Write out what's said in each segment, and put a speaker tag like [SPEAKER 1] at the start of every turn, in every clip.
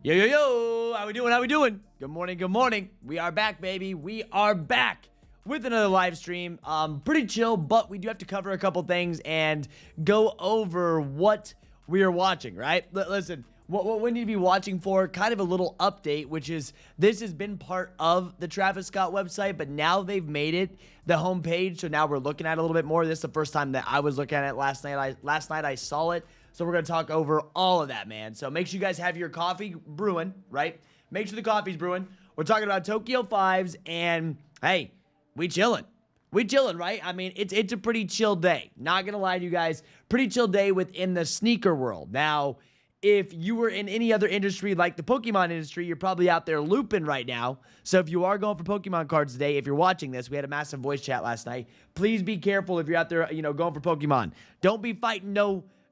[SPEAKER 1] Yo, yo, yo, how we doing, how we doing? Good morning, good morning. We are back, baby. We are back with another live stream. Pretty chill, but we do have to cover a couple things and go over what we are watching, right? Listen, what we need to be watching for, kind of a little update, which is this has been part of the Travis Scott website, but now they've made it the homepage, so now we're looking at it a little bit more. This is the first time that I was looking at it last night. Last night I saw it. So we're going to talk over all of that, man. So make sure you guys have your coffee brewing, right? Make sure the coffee's brewing. We're talking about Tokyo 5s, and hey, we chilling. We chilling, right? I mean, it's a pretty chill day. Not going to lie to you guys. Pretty chill day within the sneaker world. Now, if you were in any other industry like the Pokemon industry, you're probably out there looping right now. So if you are going for Pokemon cards today, if you're watching this, we had a massive voice chat last night. Please be careful if you're out there, going for Pokemon. Don't be fighting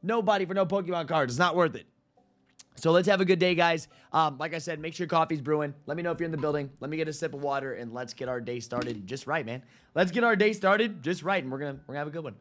[SPEAKER 1] nobody for no Pokemon cards. It's not worth it. So let's have a good day, guys. Like I said, make sure your coffee's brewing. Let me know if you're in the building. Let me get a sip of water, and let's get our day started just right, man. Let's get our day started just right, and we're gonna have a good one.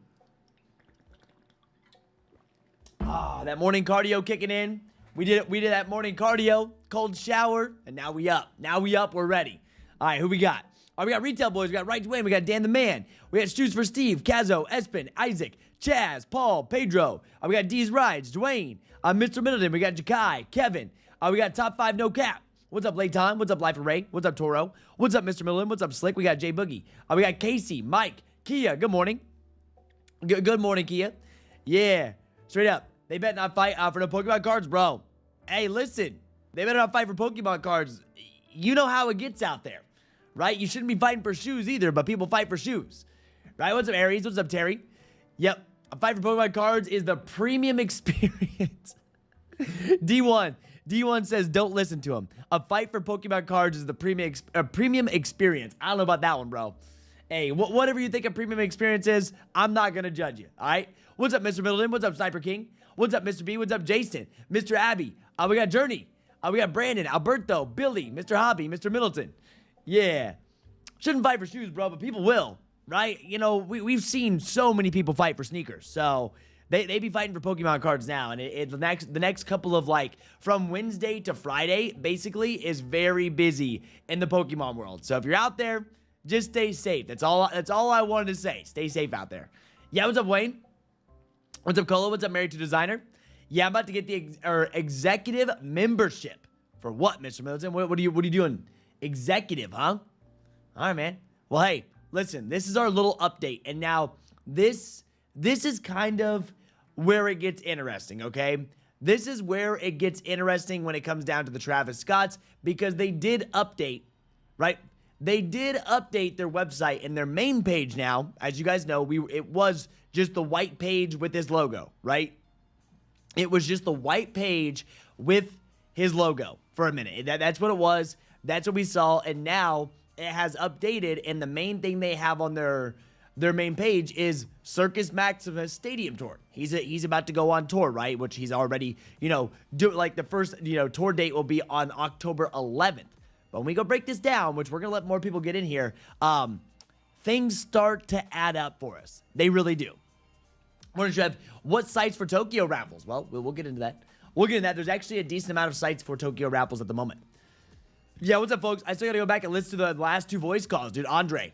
[SPEAKER 1] That morning cardio kicking in. We did that morning cardio, cold shower, and now we up. We're ready. All right, who we got? All right, we got Retail Boys, we got Right Dwayne, we got Dan the Man, we got Shoes for Steve, Kazo, Espen, Isaac, Chaz, Paul, Pedro. We got D's Rides, Dwayne, Mr. Middleton, we got Jakai, Kevin. We got Top 5 No Cap. What's up, Layton? What's up, Life of Ray? What's up, Toro? What's up, Mr. Middleton? What's up, Slick? We got Jay Boogie. We got Casey, Mike, Kia. Good morning. Good morning, Kia. Yeah, straight up. They better not fight for no Pokemon cards, bro. Hey, listen. They better not fight for Pokemon cards. You know how it gets out there, right? You shouldn't be fighting for shoes either, but people fight for shoes, right? What's up, Aries? What's up, Terry? Yep. A fight for Pokemon cards is the premium experience. D1 says, don't listen to him. A fight for Pokemon cards is the premium experience. I don't know about that one, bro. Hey, whatever you think a premium experience is, I'm not going to judge you, all right? What's up, Mr. Middleton? What's up, Sniper King? What's up, Mr. B? What's up, Jason? Mr. Abby? We got Journey. We got Brandon, Alberto, Billy, Mr. Hobby, Mr. Middleton. Yeah. Shouldn't fight for shoes, bro, but people will, right? We've seen so many people fight for sneakers. So they be fighting for Pokemon cards now. And the next couple of, from Wednesday to Friday, basically, is very busy in the Pokemon world. So if you're out there, just stay safe. That's all I wanted to say. Stay safe out there. Yeah, what's up, Wayne? What's up, Colo? What's up, Married to Designer? Yeah, I'm about to get the executive membership. For what, Mr. Middleton? What are you doing? Executive, huh? All right, man. Well, hey, listen, this is our little update. And now this is kind of where it gets interesting, okay? This is where it gets interesting when it comes down to the Travis Scotts, because they did update, right? They did update their website and their main page now. As you guys know, it was just the white page with his logo, right? It was just the white page with his logo for a minute. That's what it was. That's what we saw. And now it has updated, and the main thing they have on their main page is Circus Maximus Stadium Tour. He's about to go on tour, right? Which he's already, the first, tour date will be on October 11th. But when we go break this down, which we're going to let more people get in here, things start to add up for us. They really do. What sites for Tokyo Raffles? Well, we'll get into that. We'll get into that. There's actually a decent amount of sites for Tokyo Raffles at the moment. Yeah, what's up, folks? I still got to go back and listen to the last two voice calls, dude. Andre.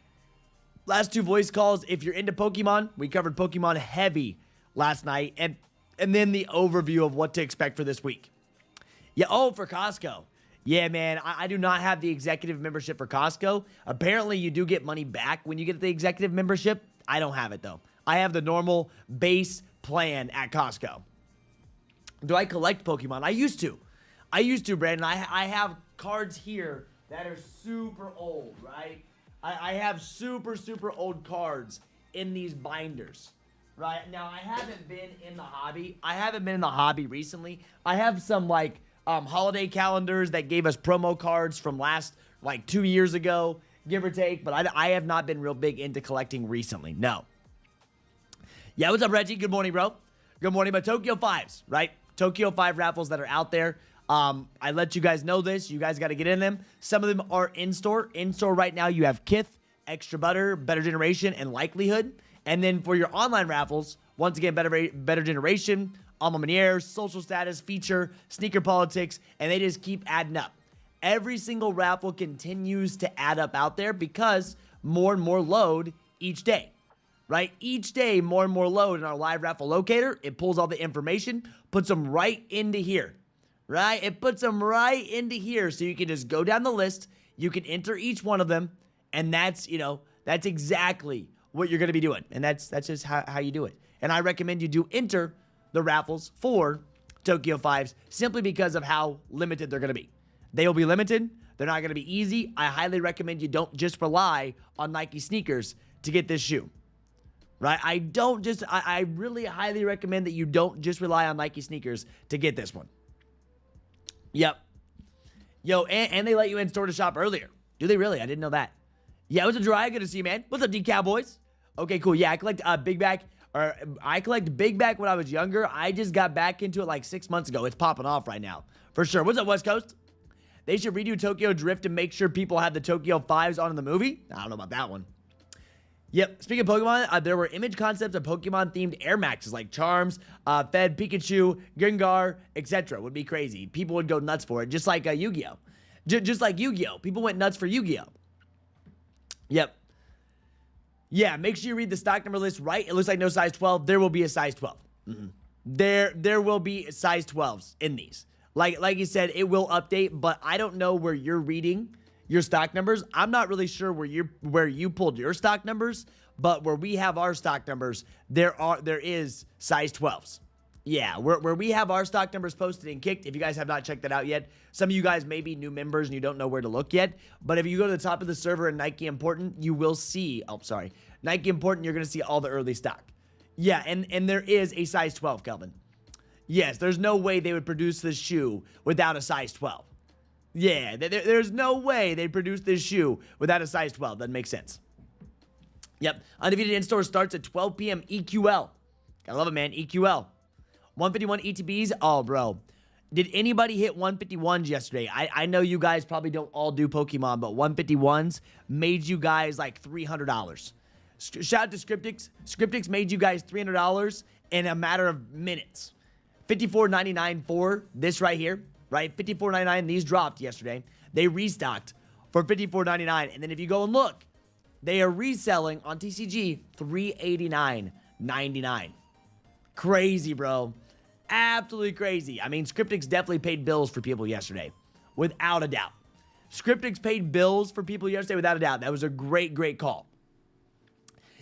[SPEAKER 1] Last two voice calls. If you're into Pokemon, we covered Pokemon heavy last night. And then the overview of what to expect for this week. Yeah, for Costco. Yeah, man, I do not have the executive membership for Costco. Apparently, you do get money back when you get the executive membership. I don't have it, though. I have the normal base plan at Costco. Do I collect Pokemon? I used to, Brandon. I have cards here that are super old, right? I have super old cards in these binders, right? Now, I haven't been in the hobby recently. I have some, holiday calendars that gave us promo cards from last 2 years ago, give or take, but I have not been real big into collecting recently. No. Yeah, what's up, Reggie? Good morning, bro. Good morning. But Tokyo 5s, right? Tokyo 5 raffles that are out there. I let you guys know this. You guys got to get in them. Some of them are in-store. In-store right now, you have Kith, Extra Butter, Better Generation, and Likelihood. And then for your online raffles, once again, Better Generation, alma mater, social status, feature, sneaker politics, and they just keep adding up. Every single raffle continues to add up out there because more and more load each day, right? Each day, more and more load in our live raffle locator. It pulls all the information, puts them right into here, right? It puts them right into here so you can just go down the list. You can enter each one of them, and that's, that's exactly what you're going to be doing. And that's just how you do it. And I recommend you do enter the raffles for Tokyo 5s simply because of how limited they're going to be. They will be limited. They're not going to be easy. I highly recommend you don't just rely on Nike sneakers to get this shoe, right? I really highly recommend that you don't just rely on Nike sneakers to get this one. Yep. Yo, and they let you in store to shop earlier. Do they really? I didn't know that. Yeah, what's up, Dry? Good to see you, man. What's up, D Cowboys? Okay, cool. Yeah, I collect Big Back. I collect Big Back when I was younger. I just got back into it like 6 months ago. It's popping off right now. For sure. What's up, West Coast? They should redo Tokyo Drift to make sure people have the Tokyo 5s on in the movie. I don't know about that one. Yep. Speaking of Pokemon, there were image concepts of Pokemon-themed Air Maxes like Charms, Fed, Pikachu, Gengar, etc. Would be crazy. People would go nuts for it, just like Yu-Gi-Oh! Just like Yu-Gi-Oh! People went nuts for Yu-Gi-Oh! Yep. Yeah, make sure you read the stock number list right. It looks like no size 12. There will be a size 12. There will be size 12s in these. Like you said, it will update, but I don't know where you're reading your stock numbers. I'm not really sure where you pulled your stock numbers, but where we have our stock numbers, there is size 12s. Yeah, where we have our stock numbers posted in Kckd, if you guys have not checked that out yet, some of you guys may be new members and you don't know where to look yet, but if you go to the top of the server in Nike Important, you will see, Nike Important, you're going to see all the early stock. Yeah, and there is a size 12, Kelvin. Yes, there's no way they would produce this shoe without a size 12. Yeah, there's no way they produce this shoe without a size 12. Doesn't make sense. Yep, Undefeated in-store starts at 12 p.m. EQL. Gotta love it, man. EQL. 151 ETBs. Oh, bro. Did anybody hit 151s yesterday? I know you guys probably don't all do Pokemon, but 151s made you guys like $300. Shout out to Scriptix. Scriptix made you guys $300 in a matter of minutes. $54.99 for this right here, right? $54.99. These dropped yesterday. They restocked for $54.99. And then if you go and look, they are reselling on TCG $389.99. Crazy, bro. Absolutely crazy. I mean, Scriptix definitely paid bills for people yesterday, without a doubt. Scriptix paid bills for people yesterday without a doubt. That was a great, great call.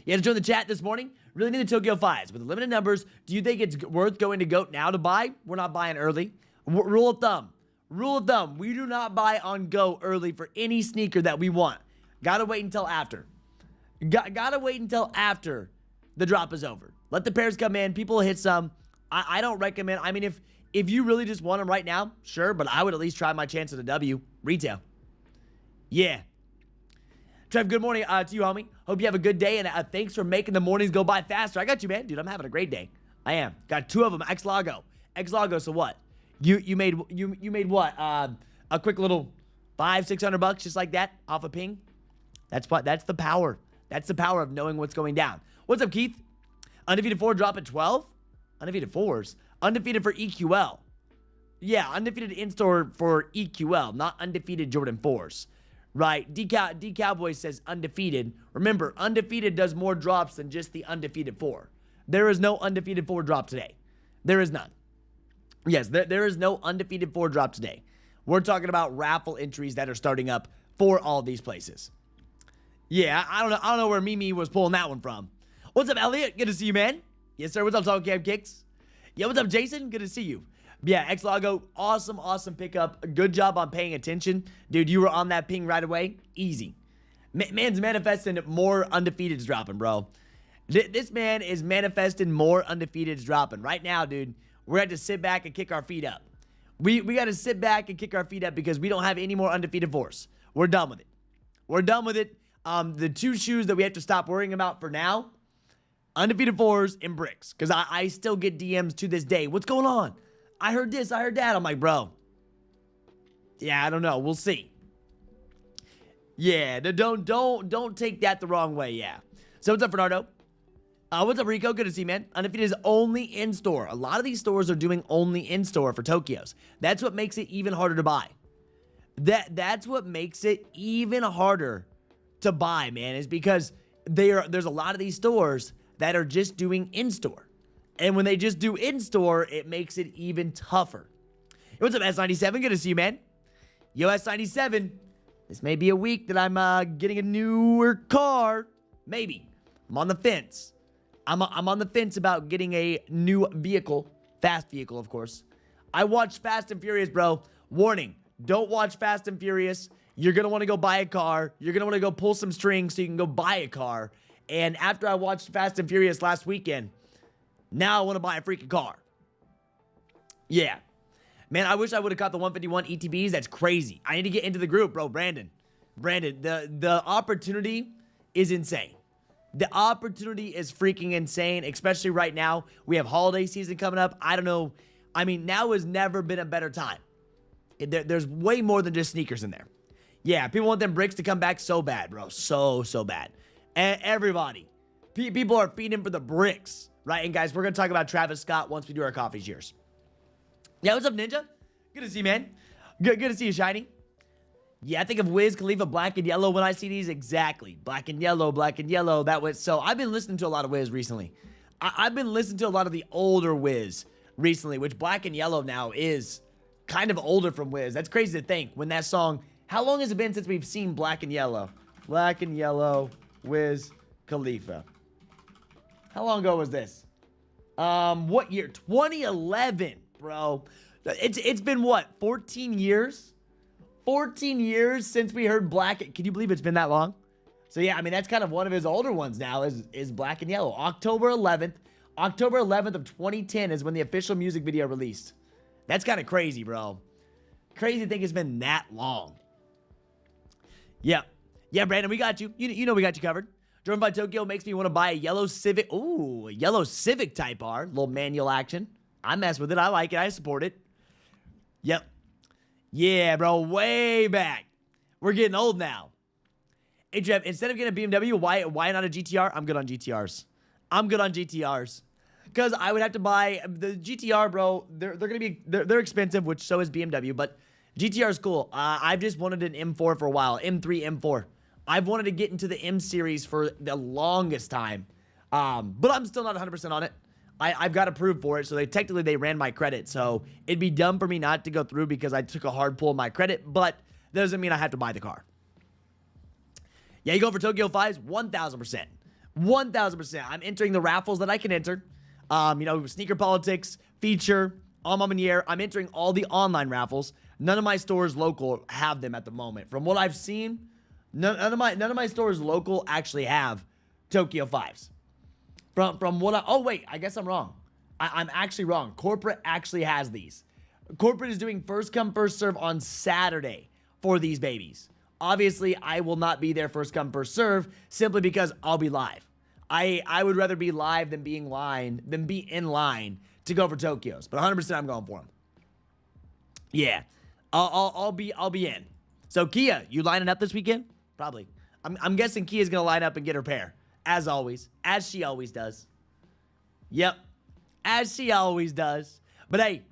[SPEAKER 1] You had to join the chat this morning. Really need the Tokyo 5s. With the limited numbers, do you think it's worth going to GOAT now to buy? We're not buying early. Rule of thumb. Rule of thumb. We do not buy on GOAT early for any sneaker that we want. Gotta wait until after. Gotta wait until after the drop is over. Let the pairs come in. People hit some. I don't recommend. I mean, if you really just want them right now, sure. But I would at least try my chance at a W. Retail. Yeah. Trev, good morning to you, homie. Hope you have a good day, and thanks for making the mornings go by faster. I got you, man. Dude, I'm having a great day. I am. Got two of them. X-Lago. X-Lago, so what? You made what? A quick little $500-600 just like that off a ping? That's the power. That's the power of knowing what's going down. What's up, Keith? Undefeated 4 drop at 12? Undefeated 4s. Undefeated for EQL. Yeah, undefeated in-store for EQL, not undefeated Jordan 4s. Right, D Cowboy says undefeated. Remember, undefeated does more drops than just the undefeated 4. There is no undefeated 4 drop today. There is none. Yes, there is no undefeated 4 drop today. We're talking about raffle entries that are starting up for all these places. Yeah, I don't know where Mimi was pulling that one from. What's up, Elliot? Good to see you, man. Yes, sir. What's up, Talk Cam Kicks? Yeah, what's up, Jason? Good to see you. Yeah, X-Lago, awesome pickup. Good job on paying attention. Dude, you were on that ping right away. Easy. Man's manifesting more undefeateds dropping, bro. This man is manifesting more undefeateds dropping. Right now, dude, we're going to sit back and kick our feet up. We got to sit back and kick our feet up because we don't have any more undefeated 4s. We're done with it. We're done with it. The two shoes that we have to stop worrying about for now, undefeated 4s and bricks. Because I still get DMs to this day. What's going on? I heard this, I heard that. I'm like, bro. Yeah, I don't know. We'll see. Yeah, don't take that the wrong way. Yeah. So what's up, Bernardo? What's up, Rico? Good to see you, man. Undefeated is only in-store. A lot of these stores are doing only in-store for Tokyos. That's what makes it even harder to buy. That's what makes it even harder to buy, man, is because there's a lot of these stores that are just doing in-store. And when they just do in-store, it makes it even tougher. Hey, what's up, S97? Good to see you, man. Yo, S97. This may be a week that I'm getting a newer car. Maybe. I'm on the fence. I'm on the fence about getting a new vehicle. Fast vehicle, of course. I watched Fast and Furious, bro. Warning. Don't watch Fast and Furious. You're going to want to go buy a car. You're going to want to go pull some strings so you can go buy a car. And after I watched Fast and Furious last weekend, now I want to buy a freaking car. Yeah. Man, I wish I would have caught the 151 ETBs. That's crazy. I need to get into the group, bro. Brandon, the opportunity is insane. The opportunity is freaking insane, especially right now. We have holiday season coming up. I don't know. I mean, now has never been a better time. There's way more than just sneakers in there. Yeah, people want them bricks to come back so bad, bro. So bad. And everybody. People are feeding for the bricks, right? And guys, we're going to talk about Travis Scott once we do our coffee cheers. Yeah, what's up, Ninja? Good to see you, man. Good to see you, Shiny. Yeah, I think of Wiz Khalifa black and yellow when I see these. Exactly. Black and yellow, black and yellow. That was so. I've been listening to a lot of Wiz recently. I've been listening to a lot of the older Wiz recently, which black and yellow now is kind of older from Wiz. That's crazy to think when that song. How long has it been since we've seen black and yellow? Black and yellow, Wiz Khalifa. How long ago was this? What year? 2011, bro. It's been what? 14 years? 14 years since we heard Black. Can you believe it's been that long? So yeah, I mean, that's kind of one of his older ones now is Black and Yellow. October 11th of 2010 is when the official music video released. That's kind of crazy, bro. Crazy to think it's been that long. Yeah. Yeah, Brandon, we got you. You know we got you covered. Driven by Tokyo makes me want to buy a yellow Civic. Ooh, a yellow Civic Type R. Little manual action. I mess with it. I like it. I support it. Yep. Yeah, bro, way back. We're getting old now. Hey, Jeff, instead of getting a BMW, why not a GTR? I'm good on GTRs. I'm good on GTRs. Because I would have to buy the GTR, bro. They're expensive, which so is BMW, but GTR is cool. I've just wanted an M4 for a while. M3, M4. I've wanted to get into the M series for the longest time. But I'm still not 100% on it. I've got approved for it, so they ran my credit. So it'd be dumb for me not to go through because I took a hard pull of my credit, but that doesn't mean I have to buy the car. Yeah, you go for Tokyo 5s? 1,000%. 1,000%. I'm entering the raffles that I can enter. Sneaker Politics, Feature, All Mom in the Air. I'm entering all the online raffles. None of my stores local have them at the moment. From what I've seen, none of my stores local actually have Tokyo 5s. From what I guess I'm wrong. I'm actually wrong. Corporate actually has these. Corporate is doing first come, first serve on Saturday for these babies. Obviously, I will not be there first come, first serve simply because I'll be live. I would rather be live than be in line to go for Tokyos. But 100% I'm going for them. Yeah. I'll be in. So Kia, you lining up this weekend? Probably. I'm guessing Kia's going to line up and get her pair. As always. As she always does. Yep. As she always does. But hey,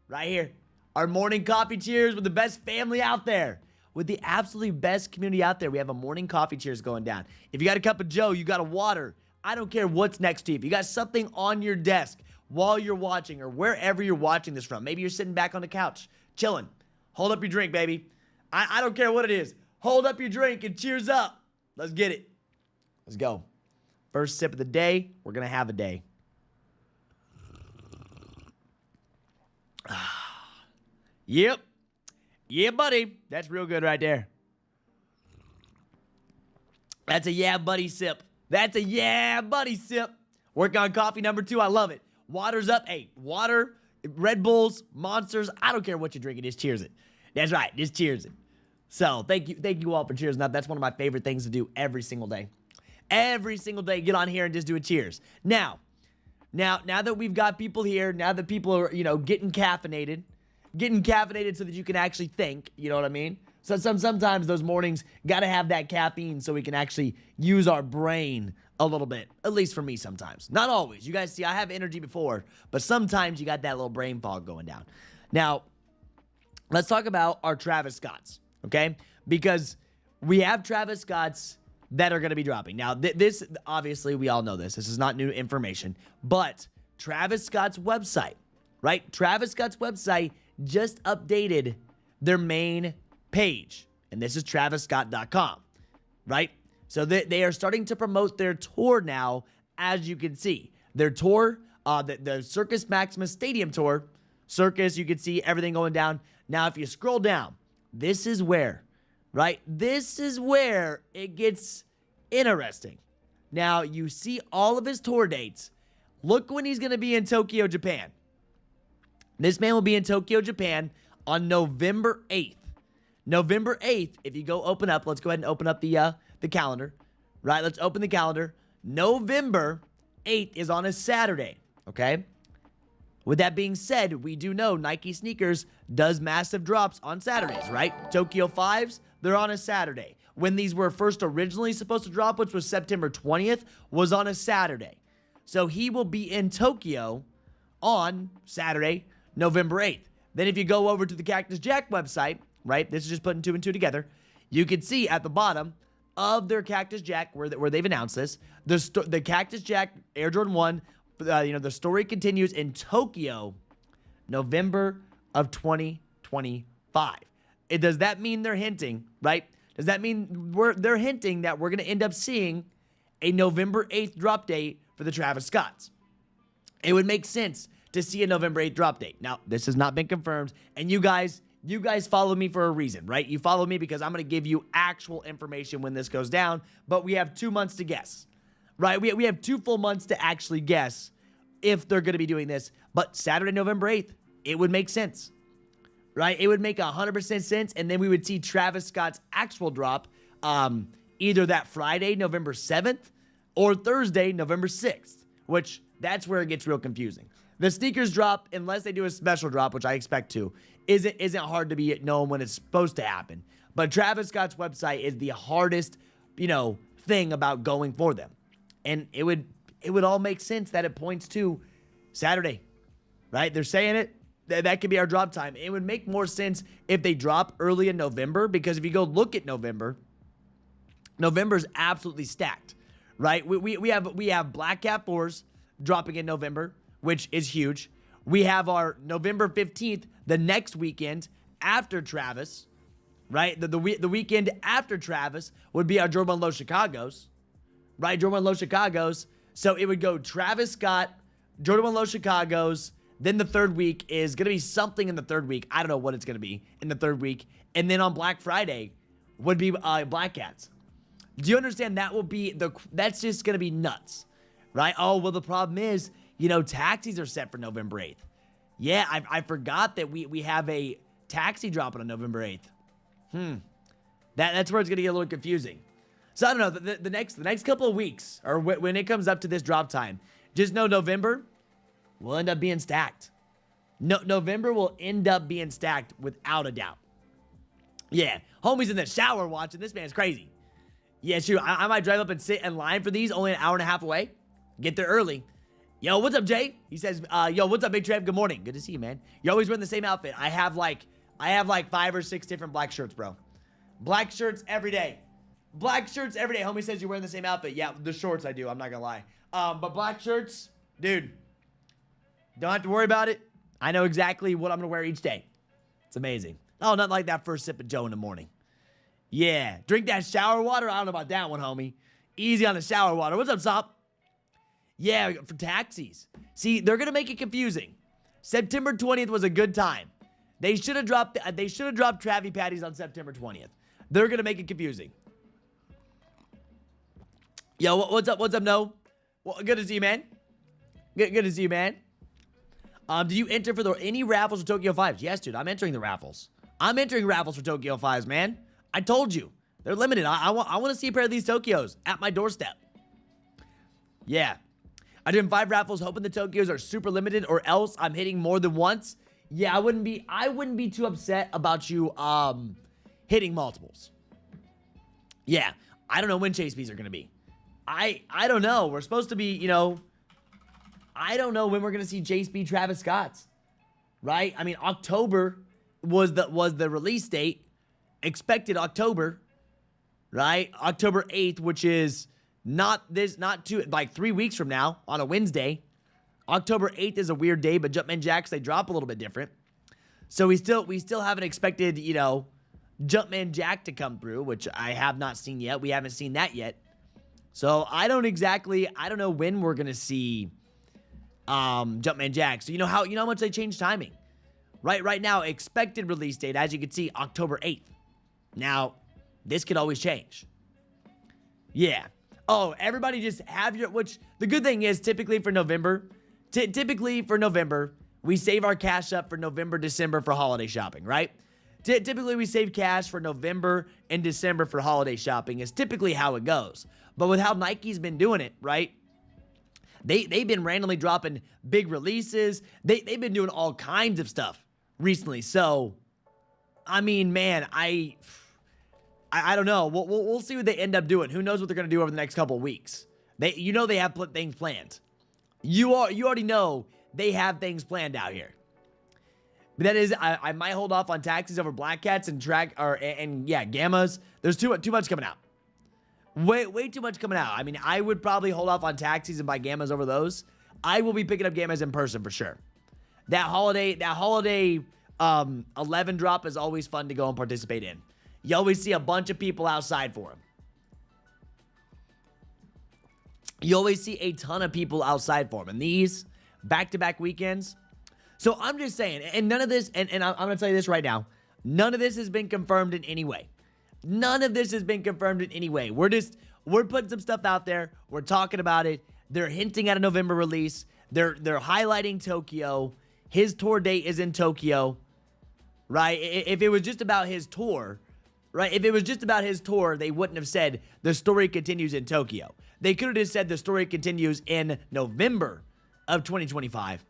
[SPEAKER 1] right here. Our morning coffee cheers with the best family out there. With the absolutely best community out there. We have a morning coffee cheers going down. If you got a cup of Joe, you got a water. I don't care what's next to you. If you got something on your desk while you're watching or wherever you're watching this from. Maybe you're sitting back on the couch, chilling. Hold up your drink, baby. I don't care what it is. Hold up your drink and cheers up. Let's get it. Let's go. First sip of the day. We're going to have a day. Yep. Yeah, buddy. That's real good right there. That's a yeah, buddy sip. That's a yeah, buddy sip. Work on coffee number 2. I love it. Water's up. Hey, water, Red Bulls, Monsters. I don't care what you're drinking. Just cheers it. That's right. Just cheers it. So thank you all for cheers up. That's one of my favorite things to do every single day. Every single day, get on here and just do a cheers. Now that we've got people here, now that people are, getting caffeinated so that you can actually think, you know what I mean? So sometimes those mornings got to have that caffeine so we can actually use our brain a little bit, at least for me sometimes. Not always. You guys see, I have energy before, but sometimes you got that little brain fog going down. Now, let's talk about our Travis Scotts, okay? Because we have Travis Scotts that are going to be dropping. Now, this, obviously, we all know this. This is not new information, but Travis Scott's website, right? Travis Scott's website just updated their main page, and this is TravisScott.com, right? So they are starting to promote their tour now, as you can see. Their tour, the Circus Maximus Stadium Tour, Circus, you can see everything going down. Now, if you scroll down, this is where, right? This is where it gets interesting. Now, you see all of his tour dates. Look when he's going to be in Tokyo, Japan. This man will be in Tokyo, Japan on November 8th. November 8th, if you go open up, let's go ahead and open up the calendar, right? Let's open the calendar. November 8th is on a Saturday, okay? With that being said, we do know Nike sneakers does massive drops on Saturdays, right? Tokyo 5s, they're on a Saturday. When these were first originally supposed to drop, which was September 20th, was on a Saturday. So he will be in Tokyo on Saturday, November 8th. Then if you go over to the Cactus Jack website, right? This is just putting 2 and 2 together. You can see at the bottom of their Cactus Jack, where they've announced this, the Cactus Jack Air Jordan 1, the story continues in Tokyo, November of 2025. Does that mean they're hinting, right? Does that mean they're hinting that we're going to end up seeing a November 8th drop date for the Travis Scotts? It would make sense to see a November 8th drop date. Now, this has not been confirmed, and you guys follow me for a reason, right? You follow me because I'm going to give you actual information when this goes down, but we have 2 months to guess, right? We have 2 full months to actually guess if they're going to be doing this, but Saturday, November 8th, it would make sense, right? It would make 100% sense, and then we would see Travis Scott's actual drop either that Friday, November 7th, or Thursday, November 6th, which that's where it gets real confusing. The sneakers drop, unless they do a special drop, which I expect to, isn't hard to be known when it's supposed to happen. But Travis Scott's website is the hardest, thing about going for them. And it would all make sense that it points to Saturday, right? They're saying it. That could be our drop time. It would make more sense if they drop early in November, because if you go look at November's absolutely stacked, right? We have Black Cat 4s dropping in November, which is huge. We have our November 15th, the next weekend after Travis, right? The weekend after Travis would be our Jordan 1 Low Chicago's, right? Jordan 1 Low Chicago's. So it would go Travis Scott, Jordan 1 Low Chicago's. Then the third week is going to be something in the third week. I don't know what it's going to be in the third week. And then on Black Friday would be Black Cats. Do you understand? That's just going to be nuts, right? Oh, well, the problem is, taxis are set for November 8th. Yeah, I forgot that we have a taxi dropping on November 8th. That's where it's going to get a little confusing. So I don't know, the next couple of weeks, or when it comes up to this drop time, just know November will end up being stacked. November will end up being stacked without a doubt. Yeah, homie's in the shower watching. This man's crazy. Yeah, sure, I might drive up and sit in line for these, only an hour and a half away. Get there early. Yo, what's up, Jay? He says, yo, what's up, Big Trev? Good morning. Good to see you, man. You're always wearing the same outfit. I have like 5 or 6 different black shirts, bro. Black shirts every day. Black shirts every day. Homie says you're wearing the same outfit. Yeah, the shorts I do. I'm not gonna lie. But black shirts, dude, don't have to worry about it. I know exactly what I'm gonna wear each day. It's amazing. Oh, not like that first sip of Joe in the morning. Yeah, drink that shower water. I don't know about that one, homie. Easy on the shower water. What's up, Sop? Yeah, for taxis. See, they're gonna make it confusing. September 20th was a good time. They should have dropped Travie Patties on September 20th. They're gonna make it confusing. Yo, what's up? What's up, No? Well, good to see you, man. Good to see you, man. Do you enter for any raffles or Tokyo 5s? Yes, dude, I'm entering the raffles. I'm entering raffles for Tokyo 5s, man. I told you. They're limited. I want to see a pair of these Tokyos at my doorstep. Yeah. I did 5 raffles, hoping the Tokyos are super limited, or else I'm hitting more than once. Yeah, I wouldn't be too upset about you hitting multiples. Yeah, I don't know when Chase B's are going to be. I don't know. We're supposed to be, I don't know when we're going to see Jace B. Travis Scott's, right? I mean, October was the release date, expected October, right? October 8th, which is not 3 weeks from now on a Wednesday. October 8th is a weird day, but Jumpman Jacks, they drop a little bit different. So we still haven't expected, Jumpman Jack to come through, which I have not seen yet. We haven't seen that yet. So I don't know when we're going to see Jumpman Jack. So you know how much they changed timing. Right now, expected release date, as you can see, October 8th. Now, this could always change. Yeah. Oh, everybody just have which the good thing is typically for November, we save our cash up for November, December for holiday shopping, right? Typically, we save cash for November and December for holiday shopping is typically how it goes. But with how Nike's been doing it, right? They've been randomly dropping big releases. They've been doing all kinds of stuff recently. So, I mean, man, I don't know. We'll see what they end up doing. Who knows what they're going to do over the next couple of weeks. They have things planned. You already know they have things planned out here. But that is, I might hold off on taxis over Black Cats and Gammas. There's too much coming out. Way too much coming out. I mean, I would probably hold off on taxis and buy Gammas over those. I will be picking up Gammas in person for sure. That holiday 11 drop is always fun to go and participate in. You always see a bunch of people outside for them. You always see a ton of people outside for them. And these back-to-back weekends. So I'm just saying, and none of this, and I'm going to tell you this right now, none of this has been confirmed in any way. None of this has been confirmed in any way. We're putting some stuff out there. We're talking about it. They're hinting at a November release. They're highlighting Tokyo. His tour date is in Tokyo, right? If it was just about his tour, right? If it was just about his tour, they wouldn't have said the story continues in Tokyo. They could have just said the story continues in November of 2025.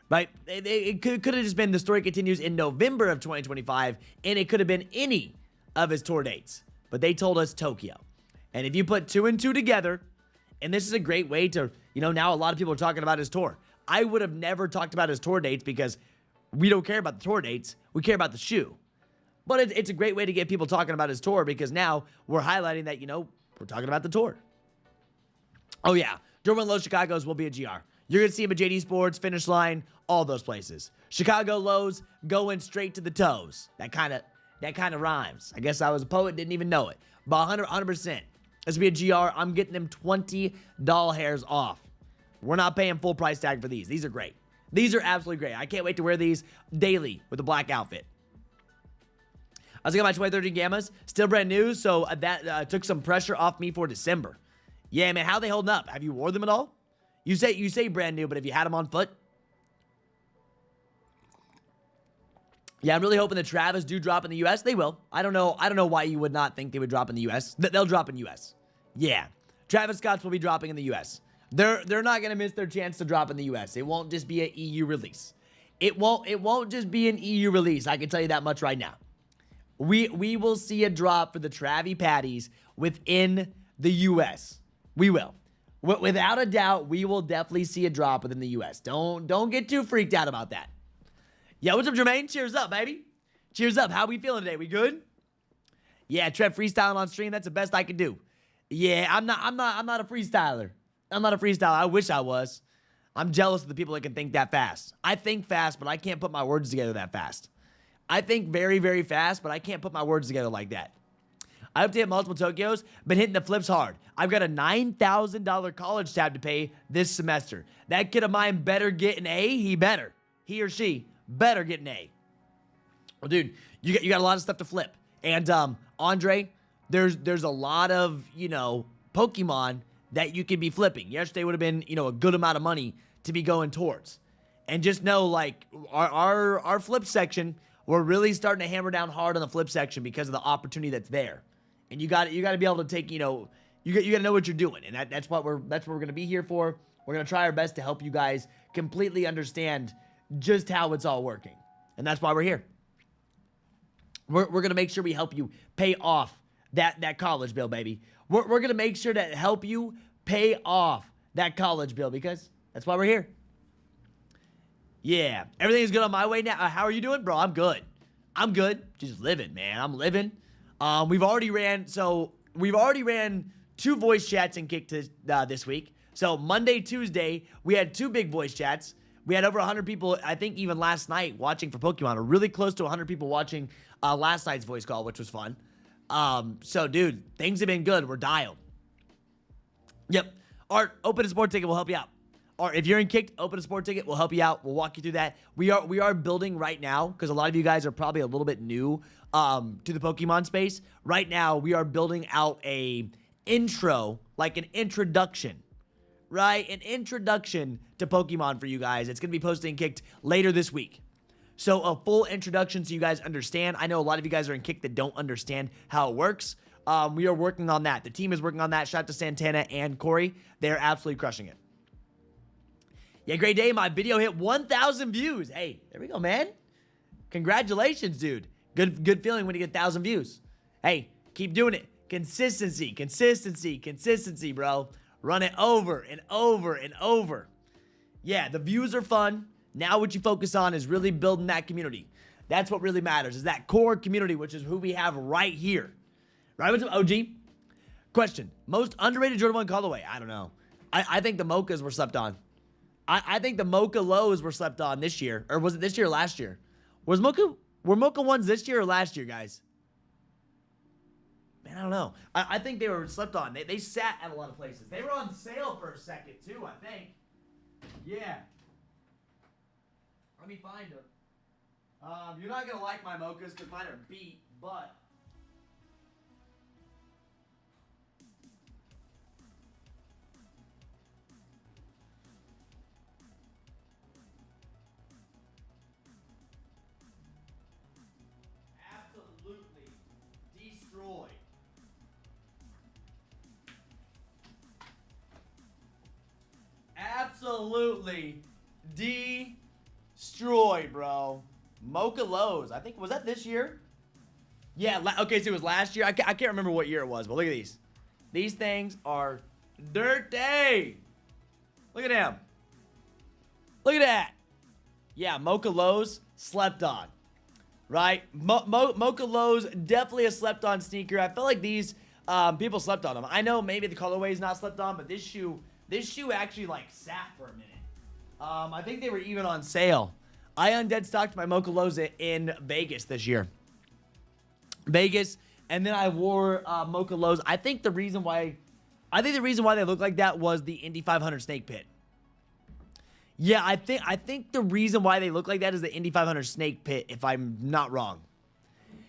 [SPEAKER 1] Right? It could have just been the story continues in November of 2025, and it could have been any of his tour dates. But they told us Tokyo. And if you put 2 and 2 together, and this is a great way to, now a lot of people are talking about his tour. I would have never talked about his tour dates because we don't care about the tour dates. We care about the shoe. But it's a great way to get people talking about his tour because now we're highlighting that, we're talking about the tour. Oh, yeah. Jordan Low Chicago's will be a GR. You're going to see him at JD Sports, Finish Line, all those places. Chicago Lows going straight to the toes. That kind of rhymes. I guess I was a poet, didn't even know it. But 100%. This will be a GR. I'm getting them $20 hairs off. We're not paying full price tag for these. These are great. These are absolutely great. I can't wait to wear these daily with a black outfit. I was looking at my 2013 Gammas. Still brand new, so that took some pressure off me for December. Yeah, man, how they holding up? Have you wore them at all? You say brand new, but have you had them on foot? Yeah, I'm really hoping the Travis do drop in the U.S. They will. I don't know why you would not think they would drop in the U.S. They'll drop in the U.S. Yeah, Travis Scott's will be dropping in the U.S. They're not gonna miss their chance to drop in the U.S. It won't just be an EU release. It won't just be an EU release. I can tell you that much right now. We will see a drop for the Travi Patties within the U.S. We will. Without a doubt, we will definitely see a drop within the U.S. Don't get too freaked out about that. Yeah, what's up, Jermaine? Cheers up, baby. Cheers up. How we feeling today? We good? Yeah, Trev freestyling on stream. That's the best I can do. Yeah, I'm not a freestyler. I'm not a freestyler. I wish I was. I'm jealous of the people that can think that fast. I think fast, but I can't put my words together that fast. I think very, very fast, but I can't put my words together like that. I hope to hit multiple Tokyos, been hitting the flips hard. I've got a $9,000 college tab to pay this semester. That kid of mine better get an A. He or she better get an A. Well, dude, you got a lot of stuff to flip. And Andre, there's a lot of, Pokemon that you could be flipping. Yesterday would have been, a good amount of money to be going towards. And just know, like, our flip section, we're really starting to hammer down hard on the flip section because of the opportunity that's there. And you got to be able to take, you got to know what you're doing. And that's what we're going to be here for. We're going to try our best to help you guys completely understand just how it's all working. And that's why we're here. We're going to make sure we help you pay off that college bill, baby. We're going to make sure to help you pay off that college bill because that's why we're here. Yeah, everything is good on my way now. How are you doing, bro? I'm good. I'm good. Just living, man. I'm living. We've already ran 2 voice chats in Kckd this week. So Monday, Tuesday, we had 2 big voice chats. We had over 100 people, I think even last night, watching for Pokemon. Or really close to 100 people watching last night's voice call, which was fun. So, dude, things have been good. We're dialed. Yep. Art, open a sport ticket. We'll help you out. Or if you're in Kckd, open a sport ticket. We'll help you out. We'll walk you through that. We are building right now because a lot of you guys are probably a little bit new to the Pokemon space. Right now, we are building out a intro, like an introduction, right? An introduction to Pokemon for you guys. It's going to be posted in Kckd later this week. So a full introduction so you guys understand. I know a lot of you guys are in Kckd that don't understand how it works. We are working on that. The team is working on that. Shout out to Santana and Corey. They're absolutely crushing it. Yeah, great day. My video hit 1,000 views. Hey, there we go, man. Congratulations, dude. Good feeling when you get 1,000 views. Hey, keep doing it. Consistency, consistency, consistency, bro. Run it over and over and over. Yeah, the views are fun. Now what you focus on is really building that community. That's what really matters, is that core community, which is who we have right here. Right, what's up, OG? Question, most underrated Jordan 1 colorway? I don't know. I think the Mochas were slept on. I think the Mocha lows were slept on this year. Or was it this year or last year? Were Mocha 1s this year or last year, guys? Man, I don't know. I think they were slept on. They sat at a lot of places. They were on sale for a second, too, I think. Yeah. Let me find them. You're not going to like my Mochas because mine are beat, but... Absolutely destroyed, bro. Mocha lows. I think, was that this year? Yeah, okay, so it was last year. I can't remember what year it was, but look at these. These things are dirty. Look at them. Look at that. Yeah, Mocha lows, slept on. Right? Mocha lows, definitely a slept on sneaker. I felt like these people slept on them. I know maybe the colorway is not slept on, but this shoe actually like sat for a minute. I think they were even on sale. I undead stocked my Mocha lows in Vegas this year. Vegas, and then I wore Mocha lows. I think the reason why they look like that was the Indy 500 Snake Pit. Yeah, I think the reason why they look like that is the Indy 500 Snake Pit, if I'm not wrong.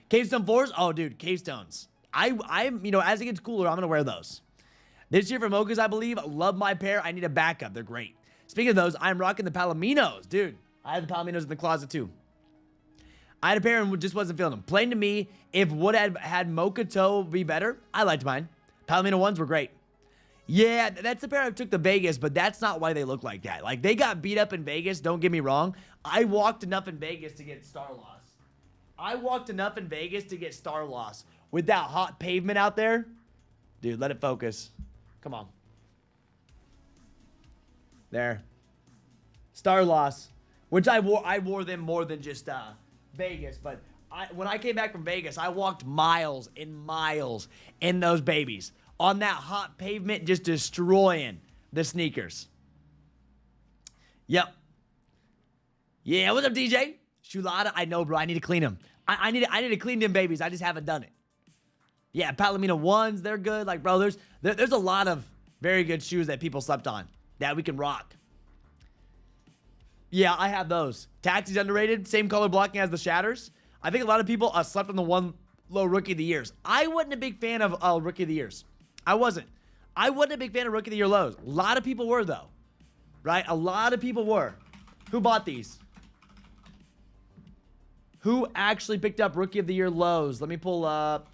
[SPEAKER 1] Cavestone 4s? Oh, dude, Cavestones. I'm, as it gets cooler, I'm going to wear those. This year for Mochas, I believe. Love my pair. I need a backup. They're great. Speaking of those, I'm rocking the Palominos. Dude, I had the Palominos in the closet, too. I had a pair and just wasn't feeling them. Plain to me, if would have had Mocha toe be better, I liked mine. Palomino 1s were great. Yeah, that's the pair I took to Vegas, but that's not why they look like that. Like, they got beat up in Vegas, don't get me wrong. I walked enough in Vegas to get Star Loss. With that hot pavement out there. Dude, let it focus. Come on. There. Star Loss. Which I wore them more than just Vegas, but when I came back from Vegas, I walked miles and miles in those babies. On that hot pavement, just destroying the sneakers. Yep. Yeah, what's up, DJ? Shulada, I know, bro. I need to clean them. I need to clean them babies. I just haven't done it. Yeah, Palomino 1s, they're good. Like, bro, there's a lot of very good shoes that people slept on that we can rock. Yeah, I have those. Taxi's underrated. Same color blocking as the Shatters. I think a lot of people slept on the one low Rookie of the Years. I wasn't a big fan of Rookie of the Years. I wasn't. I wasn't a big fan of Rookie of the Year lows. A lot of people were, though. Right? A lot of people were. Who bought these? Who actually picked up Rookie of the Year lows? Let me pull up.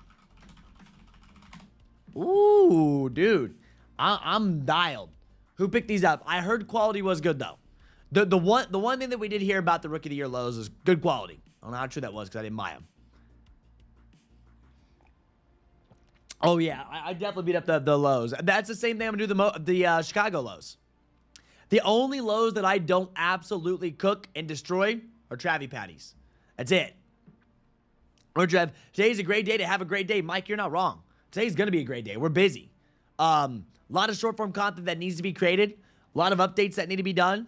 [SPEAKER 1] Ooh, dude. I'm dialed. Who picked these up? I heard quality was good, though. The one thing that we did hear about the Rookie of the Year lows is good quality. I don't know how true that was because I didn't buy them. Oh, yeah. I definitely beat up the lows. That's the same thing I'm going to do the Chicago lows. The only lows that I don't absolutely cook and destroy are Travie Patties. That's it. Or Trev, today's a great day to have a great day. Mike, you're not wrong. Today's going to be a great day. We're busy. A lot of short form content that needs to be created. A lot of updates that need to be done.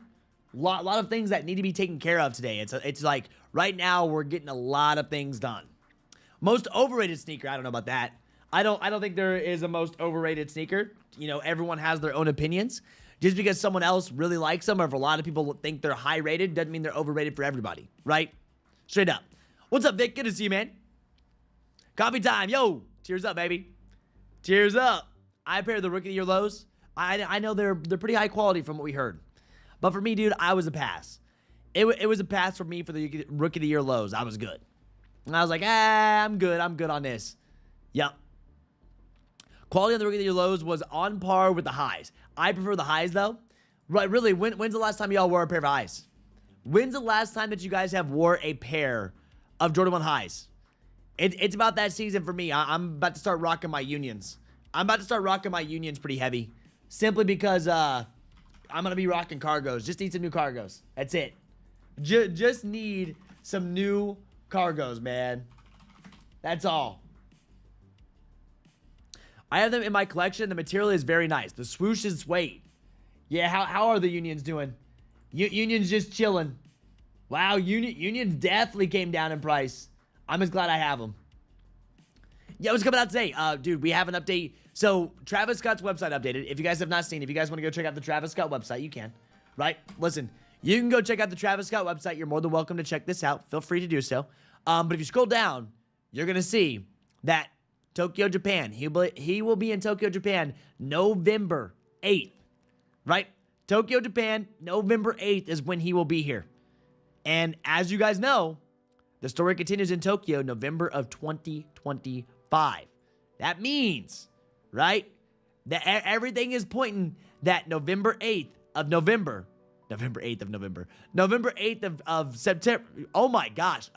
[SPEAKER 1] Lot of things that need to be taken care of today. It's like right now we're getting a lot of things done. Most overrated sneaker, I don't know about that. I don't think there is a most overrated sneaker. You know, everyone has their own opinions. Just because someone else really likes them or if a lot of people think they're high rated doesn't mean they're overrated for everybody, right? Straight up. What's up, Vic? Good to see you, man. Coffee time. Yo, cheers up, baby. Cheers up. I paired the Rookie of the Year lows. I know they're pretty high quality from what we heard. But for me, dude, I was a pass. It was a pass for me for the Rookie of the Year lows. I was good. And I was like, I'm good. I'm good on this. Yep. Quality on the Rookie of the Year lows was on par with the highs. I prefer the highs, though. Right, really, when's the last time y'all wore a pair of highs? When's the last time that you guys have wore a pair of Jordan 1 highs? It's about that season for me. I'm about to start rocking my unions. I'm about to start rocking my unions pretty heavy. Simply because I'm going to be rocking cargos. Just need some new cargos. That's it. Just need some new cargos, man. That's all. I have them in my collection. The material is very nice. The swoosh is suede. Yeah, how are the unions doing? Unions just chilling. Wow, unions definitely came down in price. I'm just glad I have them. Yeah, what's coming out today? Dude, we have an update. So, Travis Scott's website updated. If you guys have not seen, if you guys want to go check out the Travis Scott website, you can. Right? Listen, you can go check out the Travis Scott website. You're more than welcome to check this out. Feel free to do so. But if you scroll down, you're going to see that Tokyo, Japan. He will be in Tokyo, Japan, November 8th. Right? Tokyo, Japan, November 8th is when he will be here. And as you guys know, the story continues in Tokyo, November of 2025. That means, right, that everything is pointing that November 8th of September, oh my gosh,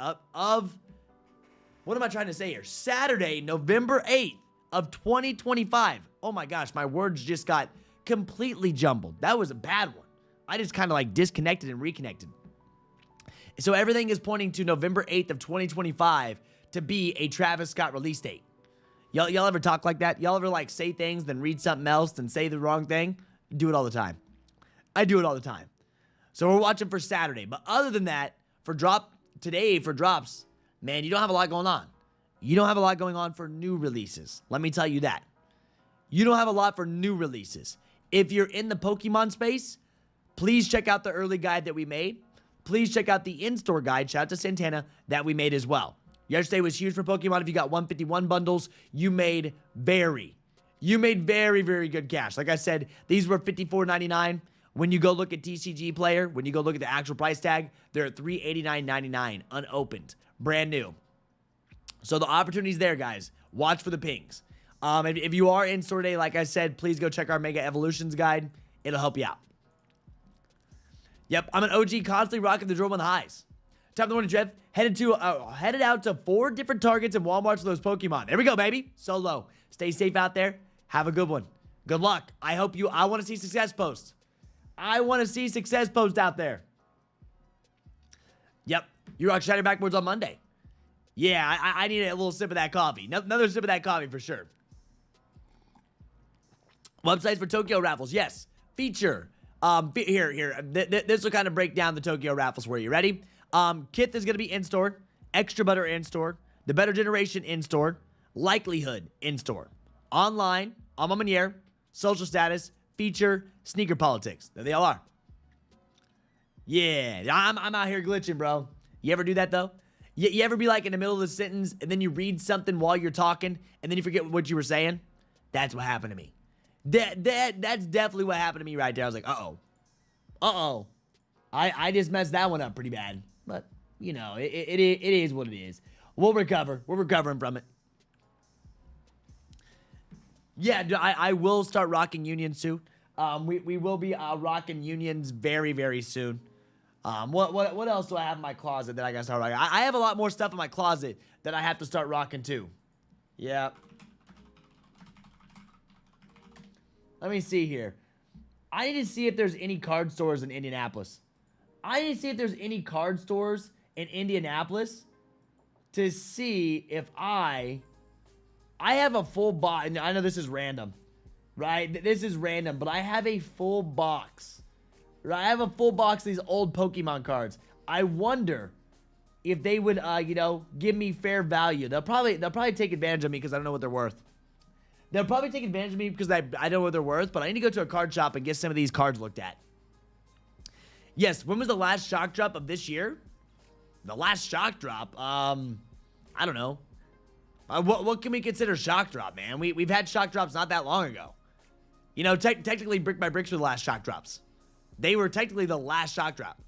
[SPEAKER 1] what am I trying to say here? Saturday, November 8th of 2025. Oh my gosh, my words just got completely jumbled. That was a bad one. I just kind of like disconnected and reconnected. So everything is pointing to November 8th of 2025 to be a Travis Scott release date. Y'all ever talk like that? Y'all ever like say things, then read something else, then say the wrong thing? Do it all the time. I do it all the time. So we're watching for Saturday. But other than that, for drops, man, you don't have a lot going on. You don't have a lot going on for new releases. Let me tell you that. You don't have a lot for new releases. If you're in the Pokemon space, please check out the early guide that we made. Please check out the in-store guide, shout out to Santana, that we made as well. Yesterday was huge for Pokemon. If you got 151 bundles, you made very, very good cash. Like I said, these were $54.99. When you go look at TCG Player, when you go look at the actual price tag, they're at $389.99, unopened, brand new. So the opportunity's there, guys. Watch for the pings. If you are in store today, like I said, please go check our Mega Evolutions guide. It'll help you out. Yep, I'm an OG, constantly rocking the Jordan 1 highs. Top of the morning, Trev. Headed out to 4 different Targets and Walmarts for those Pokemon. There we go, baby. Solo. Stay safe out there. Have a good one. Good luck. I want to see success posts. I want to see success posts out there. Yep, you rock Shining Backboards on Monday. Yeah, I need a little sip of that coffee. Another sip of that coffee for sure. Websites for Tokyo Raffles. Yes, feature. Here. This will kind of break down the Tokyo Raffles for you. Ready? Kith is going to be in-store. Extra Butter in-store. The Better Generation in-store. Likelihood in-store. Online. Alma Maniere. Social Status. Feature. Sneaker Politics. There they all are. Yeah, I'm out here glitching, bro. You ever do that, though? You ever be like in the middle of the sentence, and then you read something while you're talking, and then you forget what you were saying? That's what happened to me. That's definitely what happened to me right there. I was like, uh-oh. I just messed that one up pretty bad. But, you know, it is what it is. We'll recover. We're recovering from it. Yeah, I will start rocking unions soon. We will be rocking unions very, very soon. What else do I have in my closet that I gotta start rocking? I have a lot more stuff in my closet that I have to start rocking too. Yeah. Let me see here. I need to see if there's any card stores in Indianapolis. I need to see if there's any card stores in Indianapolis to see if I have a full box. I know this is random, right? This is random, but I have a full box. Right? I have a full box of these old Pokemon cards. I wonder if they would, give me fair value. They'll probably take advantage of me because I don't know what they're worth. They'll probably take advantage of me because I don't know what they're worth, but I need to go to a card shop and get some of these cards looked at. Yes, when was the last shock drop of this year? The last shock drop? I don't know. What can we consider shock drop, man? We've had shock drops not that long ago. You know, technically Brick by Bricks were the last shock drops. They were technically the last shock drop.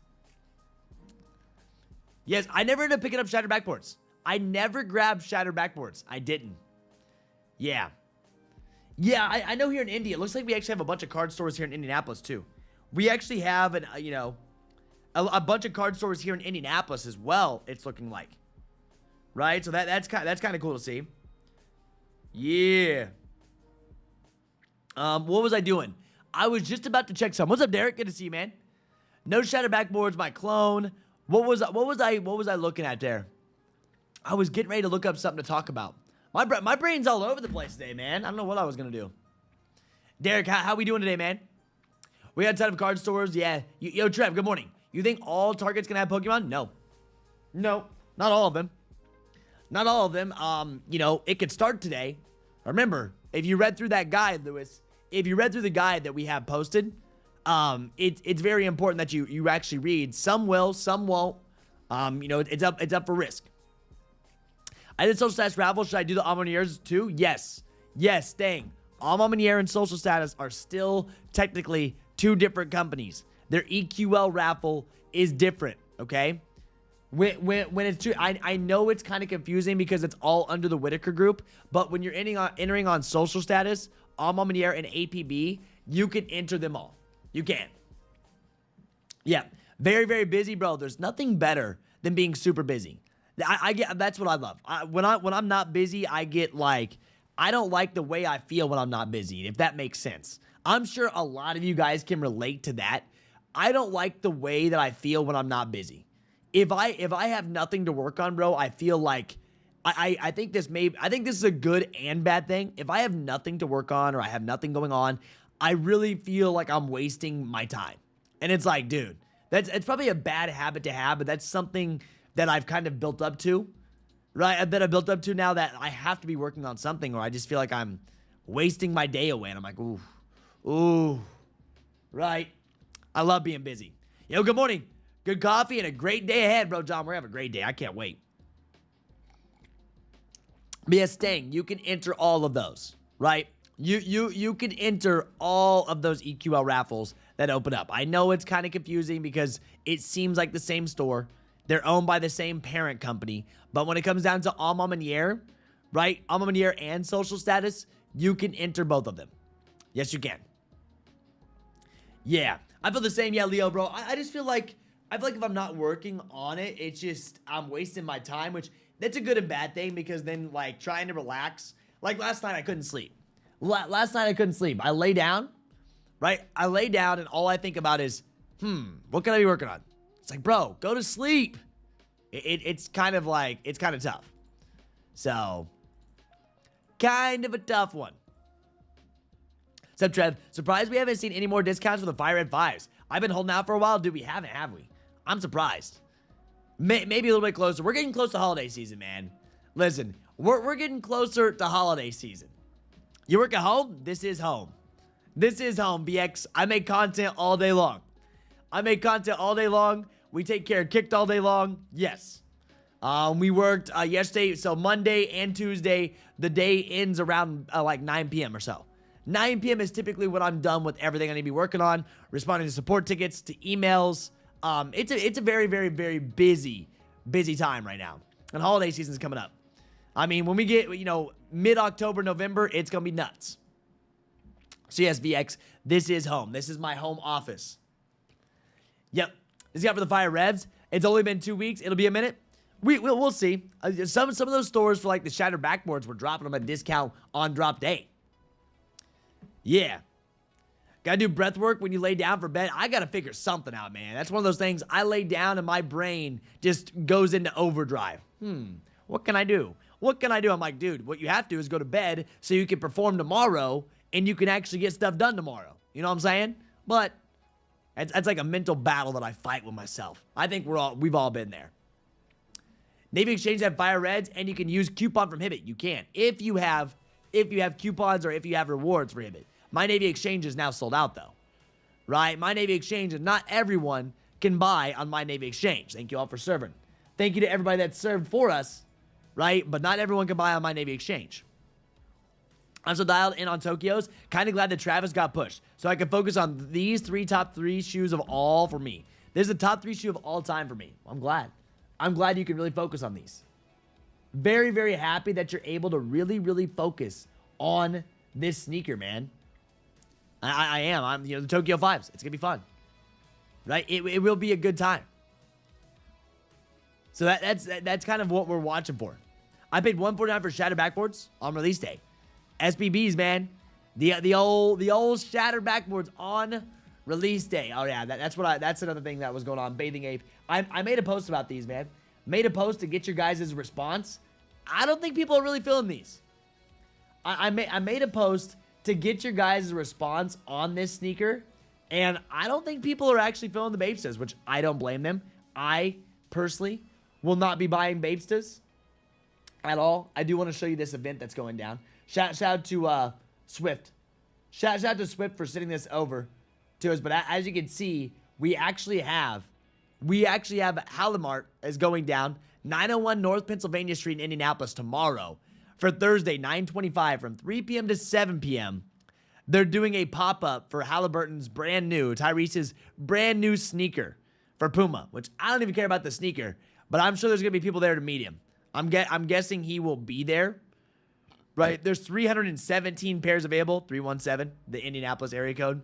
[SPEAKER 1] Yes, I never ended up picking up shattered backboards. I never grabbed shattered backboards. I didn't. Yeah. Yeah, I know here in Indy, it looks like we actually have a bunch of card stores here in Indianapolis, too. We actually have, a bunch of card stores here in Indianapolis as well, it's looking like. Right? So that's kind of cool to see. Yeah. What was I doing? I was just about to check some. What's up, Derek? Good to see you, man. No shattered backboards, my clone. What was I looking at there? I was getting ready to look up something to talk about. My brain's all over the place today, man. I don't know what I was gonna do. Derek, how we doing today, man? We had a ton of card stores. Yeah. Yo, Trev, good morning. You think all Targets can have Pokemon? No. No, not all of them. Not all of them. It could start today. Remember, if you read through that guide, Lewis, if you read through the guide that we have posted, it's very important that you actually read. Some will, some won't. It's up for risk. I did social status raffle. Should I do the Almoniers too? Yes. Yes, staying. Almonier and social status are still technically two different companies. Their EQL raffle is different, okay? When it's true, I know it's kind of confusing because it's all under the Whitaker group, but when you're entering on social status, Almonier and APB, you can enter them all. You can. Yeah. Very, very busy, bro. There's nothing better than being super busy. I get, that's what I love. When I'm not busy, I get like, I don't like the way I feel when I'm not busy, if that makes sense. I'm sure a lot of you guys can relate to that. I don't like the way that I feel when I'm not busy. If I have nothing to work on, bro, I feel like I think this is a good and bad thing. If I have nothing to work on or I have nothing going on, I really feel like I'm wasting my time. And it's like, dude, it's probably a bad habit to have, but that's something that I've kind of built up to, right? That I've built up to now that I have to be working on something or I just feel like I'm wasting my day away. And I'm like, ooh, right? I love being busy. Yo, good morning. Good coffee and a great day ahead, bro. John, we're having a great day. I can't wait. But yes, staying. You can enter all of those, right? You can enter all of those EQL raffles that open up. I know it's kind of confusing because it seems like the same store. They're owned by the same parent company. But when it comes down to Almonier, right? Almonier and social status, you can enter both of them. Yes, you can. Yeah. I feel the same. Yeah, Leo, bro. I just feel like, if I'm not working on it, it's just, I'm wasting my time, which that's a good and bad thing because then, like, trying to relax. Like, last night I couldn't sleep. Last night I couldn't sleep. I lay down, right? I lay down and all I think about is, what can I be working on? It's like, bro, go to sleep. It's kind of like, it's kind of tough. So, kind of a tough one. What's up, Trev? Surprised we haven't seen any more discounts for the Fire Red 5s. I've been holding out for a while. Dude, we haven't, have we? I'm surprised. Maybe a little bit closer. We're getting close to holiday season, man. Listen, we're getting closer to holiday season. You work at home? This is home. This is home, BX. I make content all day long. We take care of Kckd all day long. Yes. We worked yesterday, so Monday and Tuesday. The day ends around like 9 p.m. or so. 9 p.m. is typically when I'm done with everything I need to be working on, responding to support tickets, to emails. It's a very, very, very busy time right now. And holiday season's coming up. I mean, when we get, mid-October, November, it's going to be nuts. So yes, VX, this is home. This is my home office. Yep. This is out for the Fire Revs. It's only been 2 weeks. It'll be a minute. We'll see. Some of those stores for like the shattered backboards were dropping them at a discount on drop day. Yeah. Gotta do breath work when you lay down for bed. I gotta figure something out, man. That's one of those things. I lay down and my brain just goes into overdrive. What can I do? What can I do? I'm like, dude, what you have to do is go to bed so you can perform tomorrow and you can actually get stuff done tomorrow. You know what I'm saying? But that's like a mental battle that I fight with myself. I think we've all been there. Navy Exchange have fire reds, and you can use coupon from Hibbit. You can if you have coupons or if you have rewards for Hibbit. My Navy Exchange is now sold out though, right? My Navy Exchange, and not everyone can buy on My Navy Exchange. Thank you all for serving. Thank you to everybody that served for us, right? But not everyone can buy on My Navy Exchange. I'm so dialed in on Tokyo's. Kind of glad that Travis got pushed, so I can focus on these top three shoes of all for me. This is the top 3 shoe of all time for me. I'm glad. I'm glad you can really focus on these. Very, very happy that you're able to really, really focus on this sneaker, man. I am. I'm, the Tokyo 5s. It's gonna be fun, right? It will be a good time. So that's kind of what we're watching for. I paid $149 for Shattered Backboards on release day. SBBs, man. The old Shattered Backboards on release day. Oh yeah, that's another thing that was going on. Bathing Ape. I made a post about these, man. Made a post to get your guys' response. I don't think people are really feeling these. I made a post to get your guys' response on this sneaker, and I don't think people are actually feeling the Bapestas, which I don't blame them. I personally will not be buying Bapestas at all. I do want to show you this event that's going down. Shout out to Swift. Shout out to Swift for sending this over to us. But as you can see, we actually have HaliMart is going down 901 North Pennsylvania Street in Indianapolis tomorrow for Thursday 9/25 from 3 p.m. to 7 p.m. They're doing a pop-up for Halliburton's Tyrese's brand new sneaker for Puma, which I don't even care about the sneaker, but I'm sure there's gonna be people there to meet him. I'm guessing he will be there. Right, there's 317 pairs available, 317, the Indianapolis area code.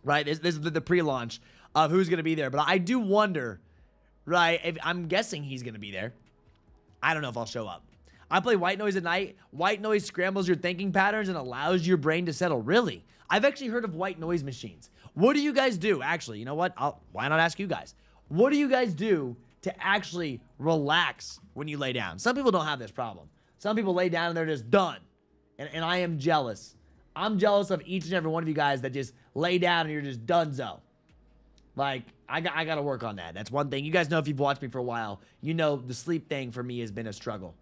[SPEAKER 1] Right, this is the pre-launch of who's going to be there. But I do wonder, right, if I'm guessing he's going to be there. I don't know if I'll show up. I play White Noise at night. White Noise scrambles your thinking patterns and allows your brain to settle. Really? I've actually heard of White Noise machines. What do you guys do? Actually, you know what? Why not ask you guys? What do you guys do to actually relax when you lay down? Some people don't have this problem. Some people lay down and they're just done. And I am jealous. I'm jealous of each and every one of you guys that just lay down and you're just donezo. Like, I got to work on that. That's one thing. You guys know if you've watched me for a while, you know the sleep thing for me has been a struggle.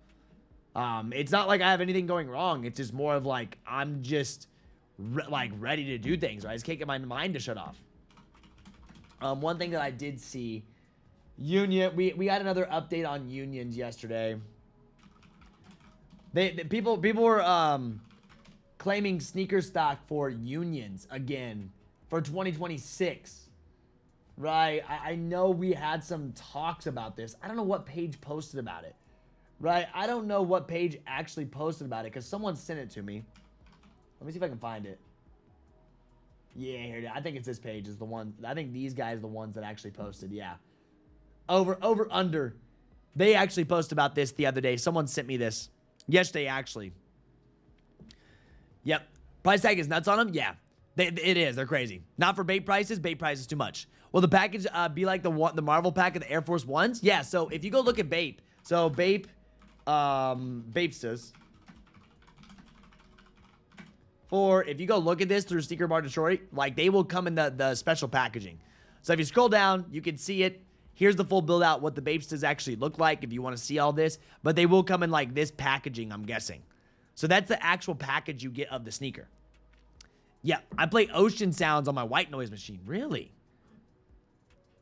[SPEAKER 1] It's not like I have anything going wrong. It's just more of like, I'm just ready to do things, right? I just can't get my mind to shut off. One thing that I did see, Union, we got another update on unions yesterday. People were claiming sneaker stock for unions again for 2026. Right? I know we had some talks about this. I don't know what page posted about it. Right? I don't know what page actually posted about it because someone sent it to me. Let me see if I can find it. Yeah, here it is. I think it's this page is the one. I think these guys are the ones that actually posted. Yeah. Over under. They actually posted about this the other day. Someone sent me this. Yesterday, actually. Yep. Price tag is nuts on them? Yeah. It is. They're crazy. Not for bait prices. Bait prices too much. Will the package be like the Marvel pack of the Air Force Ones? Yeah, so if you go look at Bape. So Bape, Bapestas. Or if you go look at this through Sneaker Bar Detroit, like they will come in the special packaging. So if you scroll down, you can see it. Here's the full build out, what the Bapestas actually look like if you want to see all this. But they will come in like this packaging, I'm guessing. So that's the actual package you get of the sneaker. Yeah, I play Ocean Sounds on my White Noise machine. Really?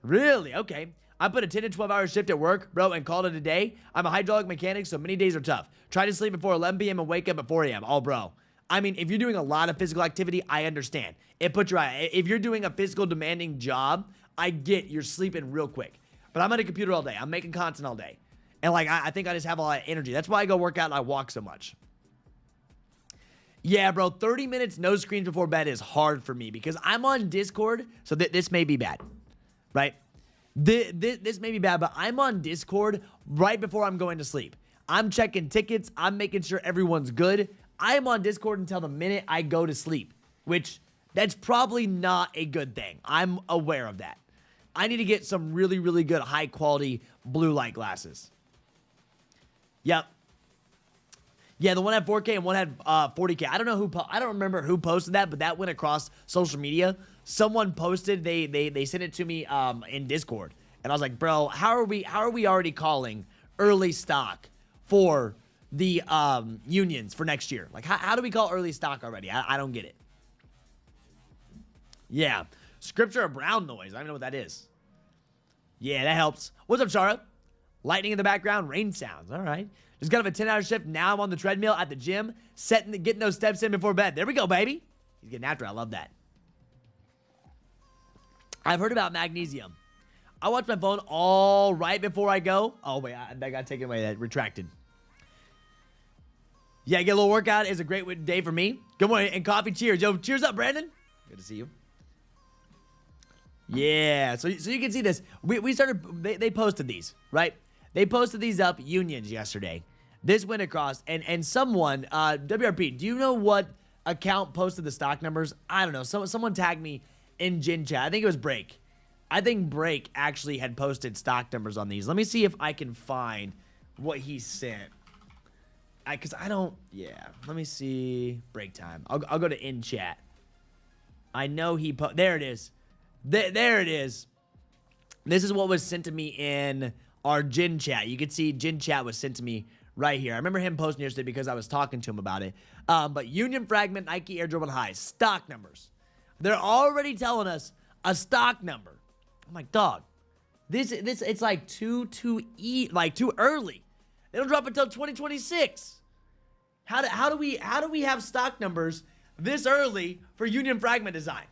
[SPEAKER 1] Really? Okay. I put a 10 to 12 hour shift at work, bro, and called it a day. I'm a hydraulic mechanic, so many days are tough. Try to sleep before 11 p.m. and wake up at 4 a.m. Oh, bro. I mean, if you're doing a lot of physical activity, I understand. It puts you right. If you're doing a physical demanding job, I get you're sleeping real quick. But I'm at a computer all day. I'm making content all day. And, like, I think I just have a lot of energy. That's why I go work out and I walk so much. Yeah, bro, 30 minutes no screens before bed is hard for me because I'm on Discord, so this may be bad, right? This may be bad, but I'm on Discord right before I'm going to sleep. I'm checking tickets. I'm making sure everyone's good. I'm on Discord until the minute I go to sleep, which That's probably not a good thing. I'm aware of that. I need to get some really, really good high quality blue light glasses. Yep. Yeah, the one had 4K and one had 40K. I don't know I don't remember who posted that, but that went across social media. Someone posted, they sent it to me in Discord. And I was like, bro, how are we already calling early stock for the unions for next year? Like, how do we call early stock already? I don't get it. Yeah. Scripture of brown noise. I don't know what that is. Yeah, that helps. What's up, Shara? Lightning in the background, rain sounds. All right. Just got up a 10-hour shift. Now I'm on the treadmill at the gym, getting those steps in before bed. There we go, baby. He's getting after it. I love that. I've heard about magnesium. I watch my phone all right before I go. Oh, wait. That got taken away. That retracted. Yeah, get a little workout is a great day for me. Good morning and coffee. Cheers. Yo, cheers up, Brandon. Good to see you. Yeah, so you can see this. We started, they posted these, right? They posted these up, unions, yesterday. This went across, and someone, WRP, do you know what account posted the stock numbers? I don't know. Someone tagged me in Gin Chat. I think it was Break. I think Break actually had posted stock numbers on these. Let me see if I can find what he sent. Because I don't, yeah. Let me see. Break time. I'll go to in chat. I know he, there it is. There it is. This is what was sent to me in our Gin Chat. You can see Gin Chat was sent to me right here. I remember him posting yesterday because I was talking to him about it. But Union Fragment, Nike Air Jordan High, stock numbers. They're already telling us a stock number. I'm like, dog, this it's like too early. They don't drop until 2026. How do we have stock numbers this early for Union Fragment design?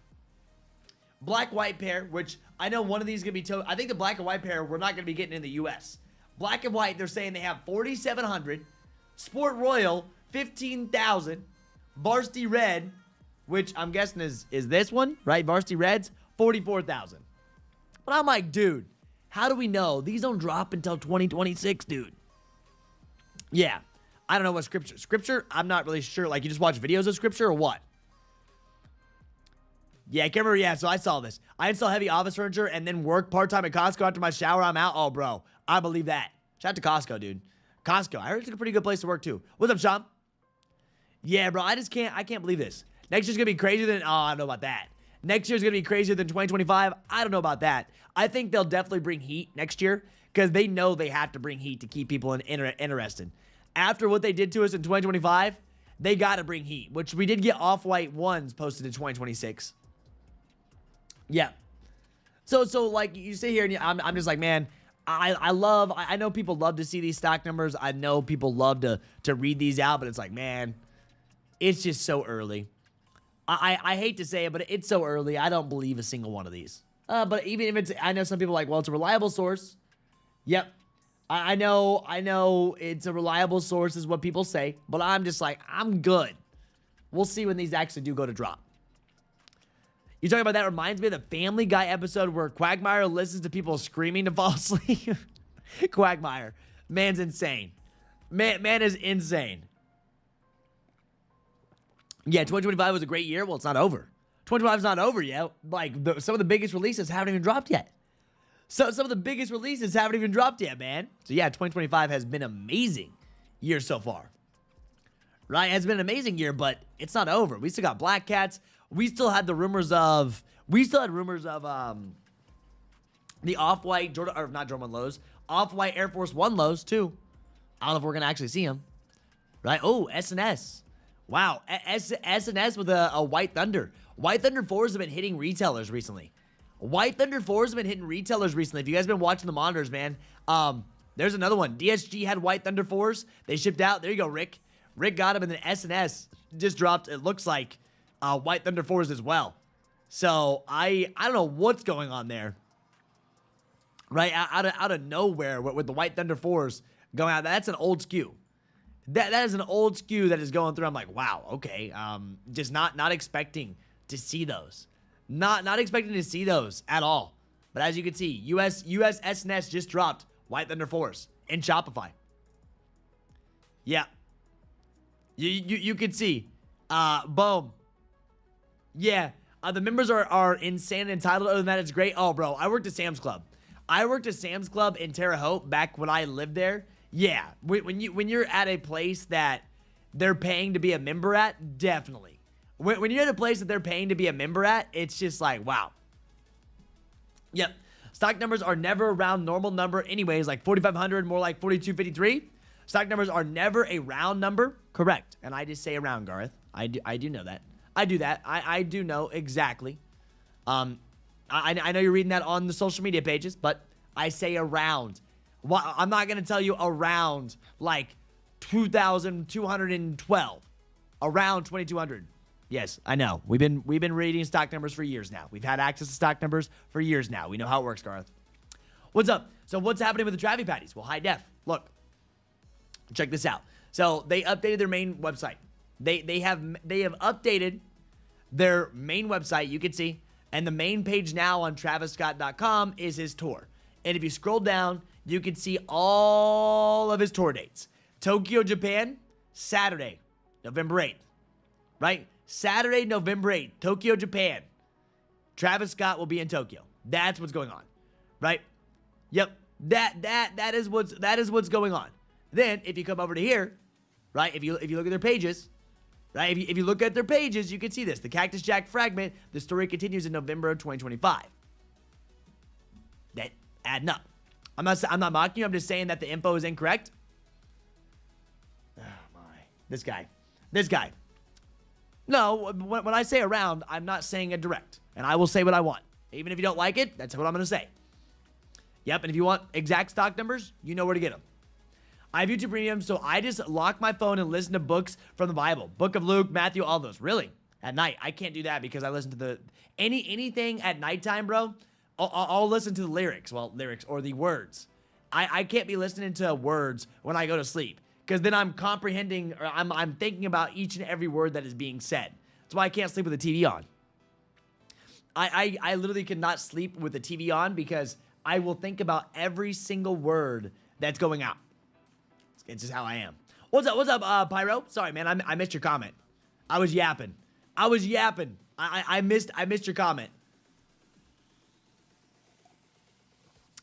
[SPEAKER 1] Black white pair, which I know one of these is going to be I think the black and white pair we're not going to be getting in the US. Black and white, they're saying they have 4,700. Sport Royal, 15,000. Varsity Red, which I'm guessing is this one, right? Varsity Reds, 44,000. But I'm like, dude, how do we know? These don't drop until 2026, dude. Yeah. I don't know what Scripture. Scripture, I'm not really sure. Like, you just watch videos of Scripture or what? Yeah, I can't remember. Yeah, so I saw this. I install heavy office furniture and then work part-time at Costco. After my shower, I'm out. Oh, bro. I believe that. Shout out to Costco, dude. Costco. I heard it's a pretty good place to work, too. What's up, Sean? Yeah, bro. I can't believe this. Next year's going to be crazier than... Oh, I don't know about that. Next year's going to be crazier than 2025. I don't know about that. I think they'll definitely bring heat next year because they know they have to bring heat to keep people interested. After what they did to us in 2025, they got to bring heat, which we did get off-white ones posted in 2026. Yeah. So like you sit here and I'm just like, man, I know people love to see these stock numbers. I know people love to read these out, but it's like, man, it's just so early. I hate to say it, but it's so early. I don't believe a single one of these. But even if it's, I know some people are like, well, it's a reliable source. Yep. I know it's a reliable source is what people say, but I'm just like, I'm good. We'll see when these actually do go to drop. You talking about that reminds me of the Family Guy episode where Quagmire listens to people screaming to fall asleep. Quagmire. Man's insane. Man is insane. Yeah, 2025 was a great year. Well, it's not over. 2025 is not over yet. Like, some of the biggest releases haven't even dropped yet. So some of the biggest releases haven't even dropped yet, man. So yeah, 2025 has been an amazing year so far. Right? It has been an amazing year, but it's not over. We still got Black Cats. We still had rumors of the off-white Jordan, or not Jordan lows, off-white Air Force One lows too. I don't know if we're gonna actually see them. Right? Oh, S&S. Wow, S&S with a White Thunder. White Thunder 4s have been hitting retailers recently. White Thunder 4s have been hitting retailers recently. If you guys have been watching the monitors, man, there's another one. DSG had White Thunder 4s. They shipped out. There you go, Rick. Rick got them, and then S&S just dropped, it looks like, White Thunder 4s as well. So, I don't know what's going on there. Right? Out of nowhere with the White Thunder 4s going out. That's an old SKU. That is an old SKU that is going through. I'm like, wow, okay. Just not expecting to see those. Not expecting to see those at all. But as you can see, US S&S just dropped White Thunder 4s in Shopify. Yeah. You can see. Boom. Yeah. The members are insane and entitled. Other than that, it's great. Oh, bro, I worked at Sam's Club. I worked at Sam's Club in Terre Haute back when I lived there. Yeah, when you're at a place that they're paying to be a member at, definitely. When you're at a place that they're paying to be a member at, it's just like, wow. Yep. Stock numbers are never around normal number anyways, like 4,500, more like 4,253. Stock numbers are never a round number. Correct. And I just say around, Gareth. I do know that. I do that. I do know exactly. I know you're reading that on the social media pages, but I say around. Well, I'm not going to tell you around like 2,212. Around 2,200. Yes, I know. We've been reading stock numbers for years now. We've had access to stock numbers for years now. We know how it works, Gareth. What's up? So what's happening with the traffic patties? Well, high def. Look, check this out. So they updated their main website. They have updated their main website. You can see, and the main page now on TravisScott.com is his tour. And if you scroll down, you can see all of his tour dates. Tokyo, Japan, Saturday, November 8th. Right? Saturday, November 8th, Tokyo, Japan. Travis Scott will be in Tokyo. That's what's going on. Right? Yep. That is what's going on. Then if you come over to here, right? If you look at their pages, right? If you look at their pages, you can see this. The Cactus Jack fragment, the story continues in November of 2025. That adding up. I'm not mocking you. I'm just saying that the info is incorrect. Oh my. This guy. No, when I say around, I'm not saying a direct. And I will say what I want. Even if you don't like it, that's what I'm going to say. Yep, and if you want exact stock numbers, you know where to get them. I have YouTube Premium, so I just lock my phone and listen to books from the Bible. Book of Luke, Matthew, all those. Really? At night. I can't do that because I listen to anything at nighttime, bro. I'll listen to the lyrics. Well, lyrics or the words. I can't be listening to words when I go to sleep. Because then I'm comprehending, or I'm thinking about each and every word that is being said. That's why I can't sleep with the TV on. I literally cannot sleep with the TV on because I will think about every single word that's going out. It's just how I am. What's up, Pyro? Sorry, man, I missed your comment. I was yapping. I missed your comment.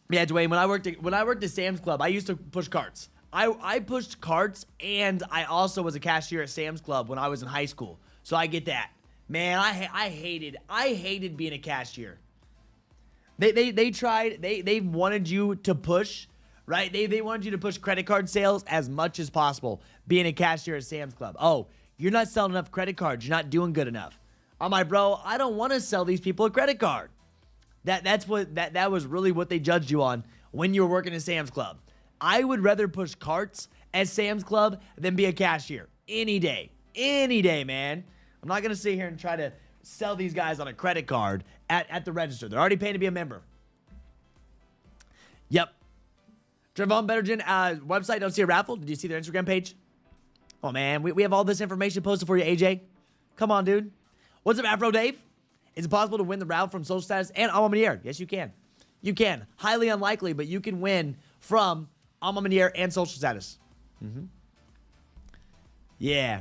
[SPEAKER 1] Yeah, Dwayne, when I worked at Sam's Club, I used to push carts. I pushed carts, and I also was a cashier at Sam's Club when I was in high school. So I get that. Man, I hated being a cashier. They wanted you to push, right? They wanted you to push credit card sales as much as possible being a cashier at Sam's Club. Oh, you're not selling enough credit cards. You're not doing good enough. I'm like, bro, I don't want to sell these people a credit card. That was really what they judged you on when you were working at Sam's Club. I would rather push carts at Sam's Club than be a cashier. Any day, man. I'm not going to sit here and try to sell these guys on a credit card at the register. They're already paying to be a member. Yep. Trevon Bettergen website, don't see a raffle. Did you see their Instagram page? Oh, man. We have all this information posted for you, AJ. Come on, dude. What's up, Afro Dave? Is it possible to win the raffle from social status and alma mater? Yes, you can. You can. Highly unlikely, but you can win from alma mater and social status. Yeah.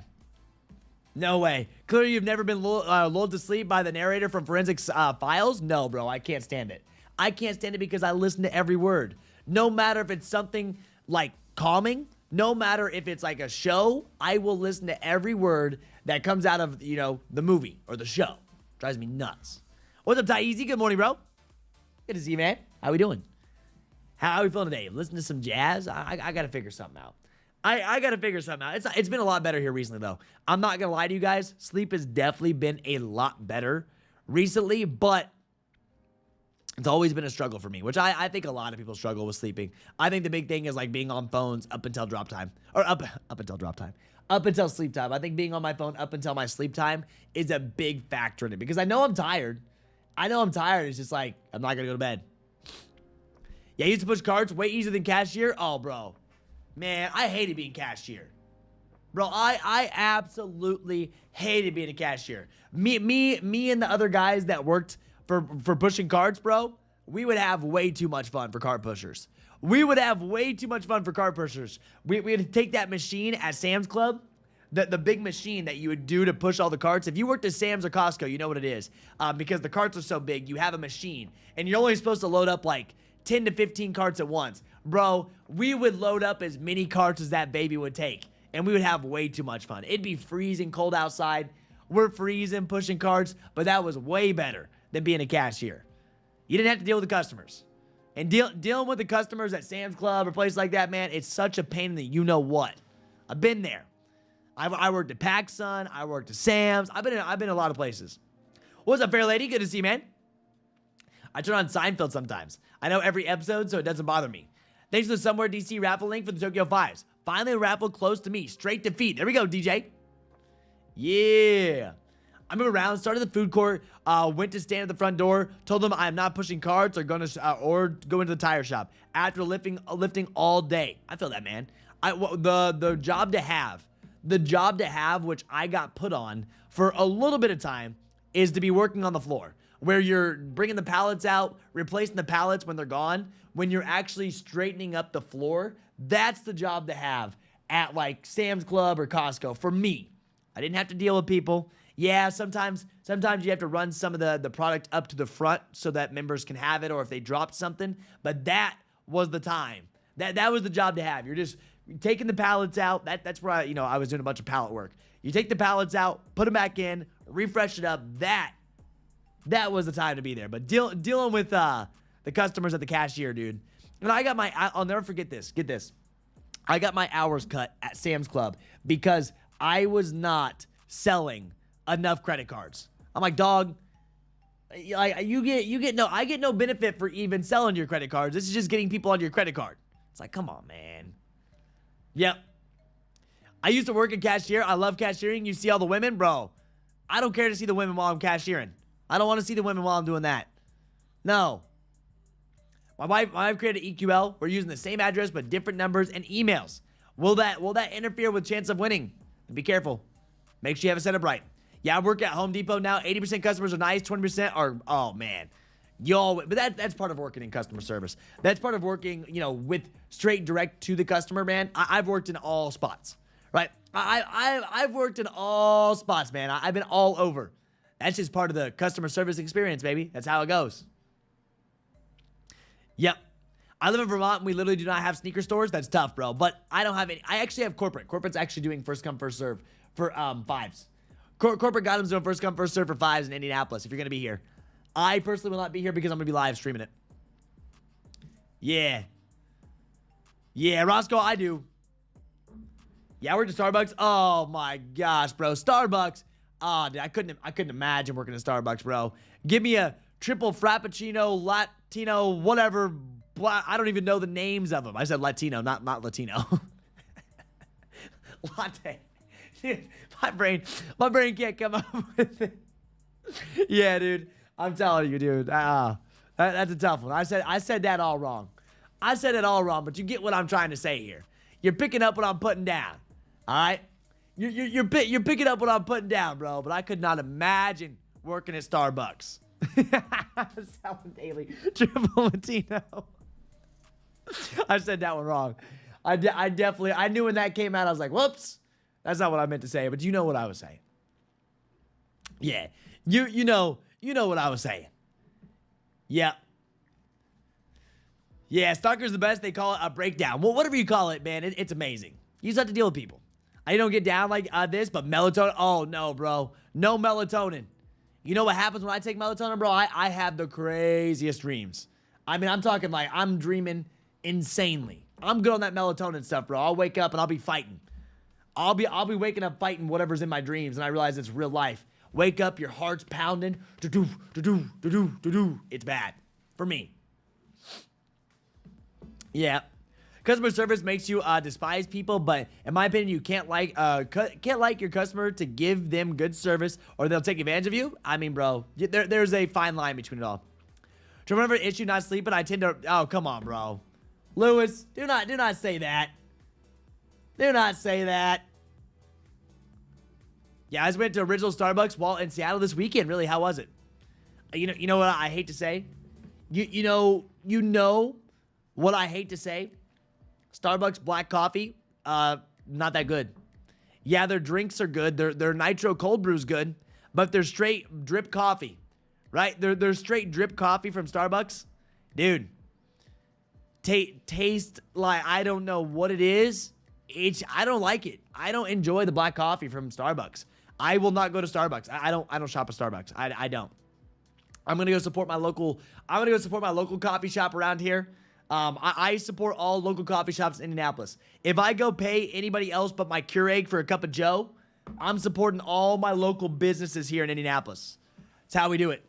[SPEAKER 1] No way. Clearly, you've never been lulled to sleep by the narrator from Forensics Files? No, bro. I can't stand it. I can't stand it because I listen to every word. No matter if it's something like calming, no matter if it's like a show, I will listen to every word that comes out of, the movie or the show. Drives me nuts. What's up, Ty-Easy? Good morning, bro. Good to see you, man. How we doing? How are we feeling today? Listen to some jazz? I got to figure something out. I got to figure something out. It's been a lot better here recently, though. I'm not going to lie to you guys. Sleep has definitely been a lot better recently, but it's always been a struggle for me, which I think a lot of people struggle with sleeping. I think the big thing is like being on phones up until drop time. Or up until drop time. Up until sleep time. I think being on my phone up until my sleep time is a big factor in it. Because I know I'm tired. It's just like, I'm not going to go to bed. Yeah, I used to push carts way easier than cashier. Oh, bro. Man, I hated being cashier. Bro, I absolutely hated being a cashier. Me and the other guys that worked for pushing carts, bro, we would have way too much fun for cart pushers. We'd take that machine at Sam's Club, the big machine that you would do to push all the carts. If you worked at Sam's or Costco, you know what it is. Because the carts are so big, you have a machine. And you're only supposed to load up like 10 to 15 carts at once. Bro, we would load up as many carts as that baby would take. And we would have way too much fun. It'd be freezing cold outside. We're freezing, pushing carts. But that was way better than being a cashier. You didn't have to deal with the customers. And dealing with the customers at Sam's Club or places like that, man, it's such a pain in the you-know-what. I've been there. I worked at PacSun. I worked at Sam's. I've been in a lot of places. What's up, fair lady? Good to see you, man. I turn on Seinfeld sometimes. I know every episode, so it doesn't bother me. Thanks for the Somewhere DC raffle link for the Tokyo 5s. Finally a raffle close to me. Straight to feet. There we go, DJ. Yeah. I moved around, started the food court, went to stand at the front door, told them I'm not pushing carts or go into the tire shop after lifting all day. I feel that, man. The job to have, which I got put on for a little bit of time, is to be working on the floor, where you're bringing the pallets out, replacing the pallets when they're gone. When you're actually straightening up the floor, that's the job to have at like Sam's Club or Costco. For me, I didn't have to deal with people. Yeah, sometimes you have to run some of the product up to the front so that members can have it, or if they dropped something. But that was the time. That was the job to have. You're just taking the pallets out. That's where I was doing a bunch of pallet work. You take the pallets out, put them back in, refresh it up. That was the time to be there. But dealing with the customers at the cashier, dude. And I'll never forget this. Get this. I got my hours cut at Sam's Club because I was not selling enough credit cards. I'm like, dog, I get no benefit for even selling your credit cards. This is just getting people on your credit card. It's like, come on, man. Yep. I used to work in cashier. I love cashiering. You see all the women, bro. I don't care to see the women while I'm cashiering. I don't want to see the women while I'm doing that. No. My wife created EQL. We're using the same address but different numbers and emails. Will that interfere with chance of winning? Be careful. Make sure you have it set up right. Yeah, I work at Home Depot now. 80% customers are nice. 20% are, oh man. But that's part of working in customer service. That's part of working, with straight direct to the customer, man. I've worked in all spots, right? I've worked in all spots, man. I've been all over. That's just part of the customer service experience, baby. That's how it goes. Yep. I live in Vermont and we literally do not have sneaker stores. That's tough, bro. But I don't have any. I actually have corporate. Corporate's actually doing first come, first serve for 5s. Corporate got them doing first come, first serve for 5s in Indianapolis if you're going to be here. I personally will not be here because I'm going to be live streaming it. Yeah. Yeah, Roscoe, I do. Yeah, I worked at Starbucks. Oh my gosh, bro. Starbucks. Oh, dude, I couldn't imagine working at Starbucks, bro. Give me a triple frappuccino, Latino, whatever. I don't even know the names of them. I said Latino, not Latino. Latte. Dude, my brain can't come up with it. Yeah, dude. I'm telling you, dude. That's a tough one. I said that all wrong. I said it all wrong, but you get what I'm trying to say here. You're picking up what I'm putting down. All right? You're picking up what I'm putting down, bro. But I could not imagine working at Starbucks. Selling daily triple Latino. I said that one wrong. I definitely, I knew when that came out, I was like, whoops. That's not what I meant to say, but you know what I was saying. Yeah. You know what I was saying. Yeah. Yeah, Stalker's the best. They call it a breakdown. Well, whatever you call it, man, it's amazing. You just have to deal with people. I don't get down like this, but melatonin, oh no, bro. No melatonin. You know what happens when I take melatonin, bro? I have the craziest dreams. I mean, I'm talking like I'm dreaming insanely. I'm good on that melatonin stuff, bro. I'll wake up and I'll be fighting. I'll be waking up fighting whatever's in my dreams, and I realize it's real life. Wake up, your heart's pounding. Do-do, do-do, do-do, do-do. It's bad. For me. Yeah. Customer service makes you despise people, but in my opinion, you can't like your customer to give them good service, or they'll take advantage of you. I mean, bro, there's a fine line between it all. To remember issue not sleeping, I tend to. Oh, come on, bro. Lewis, do not say that. Do not say that. Yeah, I just went to original Starbucks while in Seattle this weekend. Really, how was it? You know what I hate to say? You know what I hate to say? Starbucks black coffee, not that good. Yeah, their drinks are good. Their nitro cold brew's good, but they're straight drip coffee, right? They're straight drip coffee from Starbucks. Dude, taste like I don't know what it is. I don't like it. I don't enjoy the black coffee from Starbucks. I will not go to Starbucks. I don't shop at Starbucks. I don't. I'm gonna go support my local. I'm gonna go support my local coffee shop around here. I support all local coffee shops in Indianapolis. If I go pay anybody else but my Keurig for a cup of Joe, I'm supporting all my local businesses here in Indianapolis. That's how we do it.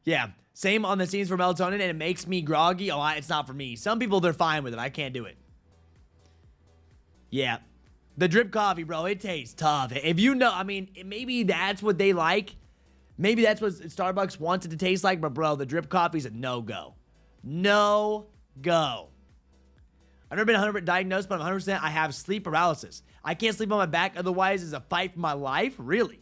[SPEAKER 1] Yeah, same on the scenes for melatonin, and it makes me groggy. Oh, it's not for me. Some people, they're fine with it. I can't do it. Yeah. The drip coffee, bro, it tastes tough. If you know, I mean, maybe that's what they like. Maybe that's what Starbucks wants it to taste like. But, bro, the drip coffee's a no-go. No-go. I've never been 100% diagnosed, but I'm 100%. I have sleep paralysis. I can't sleep on my back. Otherwise, it's a fight for my life. Really?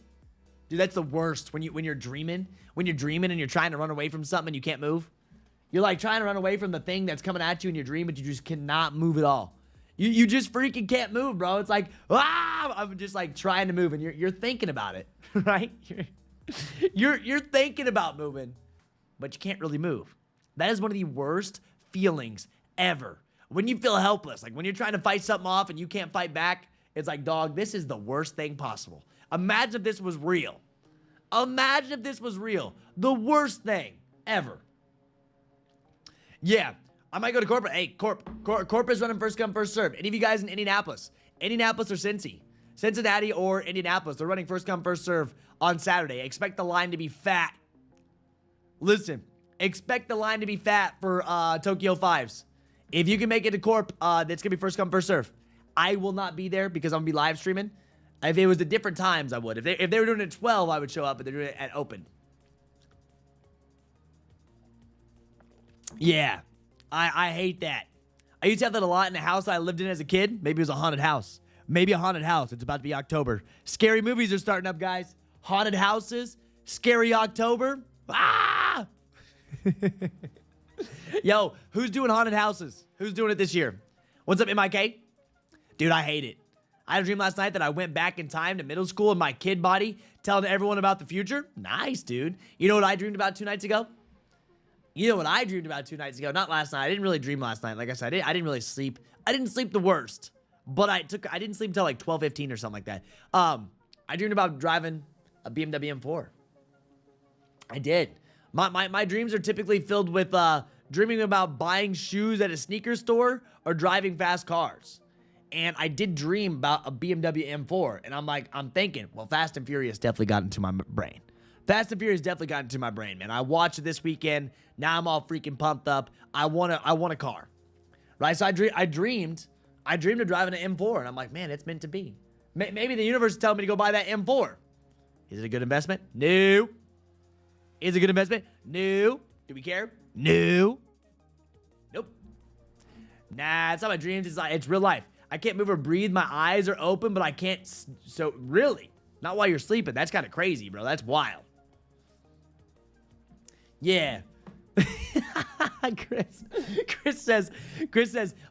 [SPEAKER 1] Dude, that's the worst when you're dreaming. When you're dreaming and you're trying to run away from something and you can't move. You're like trying to run away from the thing that's coming at you in your dream, but you just cannot move at all. You just freaking can't move, bro. It's like, I'm just like trying to move, and you're thinking about it, right? You're thinking about moving, but you can't really move. That is one of the worst feelings ever. When you feel helpless, like when you're trying to fight something off and you can't fight back, it's like, dog, this is the worst thing possible. Imagine if this was real. Imagine if this was real. The worst thing ever. Yeah. I might go to corporate. Hey, Corp is running first come, first serve. Any of you guys in Indianapolis or Cincy, Cincinnati or Indianapolis, they're running first come, first serve on Saturday. Expect the line to be fat. Listen, expect the line to be fat for Tokyo 5s. If you can make it to Corp, that's going to be first come, first serve. I will not be there because I'm going to be live streaming. If it was at different times, I would. If they were doing it at 12, I would show up, but they're doing it at open. Yeah. I hate that. I used to have that a lot in the house I lived in as a kid. Maybe it was a haunted house. Maybe a haunted house. It's about to be October. Scary movies are starting up, guys. Haunted houses. Scary October. Ah! Yo, who's doing haunted houses? Who's doing it this year? What's up, MIK? Dude, I hate it. I had a dream last night that I went back in time to middle school in my kid body, telling everyone about the future. Nice, dude. You know what I dreamed about 2 nights ago? You know what I dreamed about 2 nights ago? Not last night. I didn't really dream last night. Like I said, I didn't really sleep. I didn't sleep the worst. But I didn't sleep until like 12:15 or something like that. I dreamed about driving a BMW M4. I did. My dreams are typically filled with dreaming about buying shoes at a sneaker store or driving fast cars. And I did dream about a BMW M4. And I'm thinking, well, Fast and Furious definitely got into my brain. Fast and Furious definitely got into my brain, man. I watched it this weekend. Now I'm all freaking pumped up. I want a car, right? So I dreamed of driving an M4, and I'm like, man, it's meant to be. Maybe the universe is telling me to go buy that M4. Is it a good investment? No. Is it a good investment? No. Do we care? No. Nope. Nah, it's not my dreams. It's real life. I can't move or breathe. My eyes are open, but I can't. So really, not while you're sleeping. That's kind of crazy, bro. That's wild. Yeah. Chris says,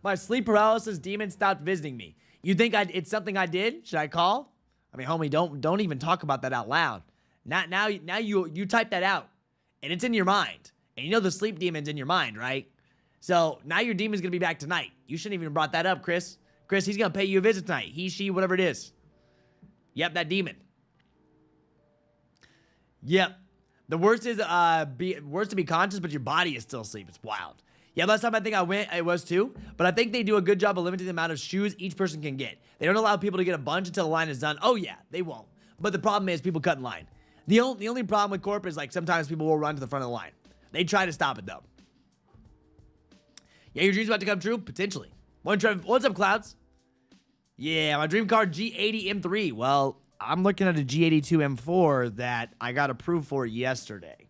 [SPEAKER 1] my sleep paralysis demon stopped visiting me. You think it's something I did? Should I call? I mean, homie, don't even talk about that out loud. Now you type that out, and it's in your mind. And you know the sleep demon's in your mind, right? So now your demon's gonna be back tonight. You shouldn't even have brought that up, Chris. Chris, he's gonna pay you a visit tonight. He, she, whatever it is. Yep, that demon. Yep. The worst is worse to be conscious, but your body is still asleep. It's wild. Yeah, last time I think I went, it was too. But I think they do a good job of limiting the amount of shoes each person can get. They don't allow people to get a bunch until the line is done. Oh yeah, they won't. But the problem is people cut in line. The only problem with Corp is like sometimes people will run to the front of the line. They try to stop it though. Yeah, your dream's about to come true? Potentially. What's up, Clouds? Yeah, my dream car G80 M3. Well, I'm looking at a G82 M4 that I got approved for yesterday.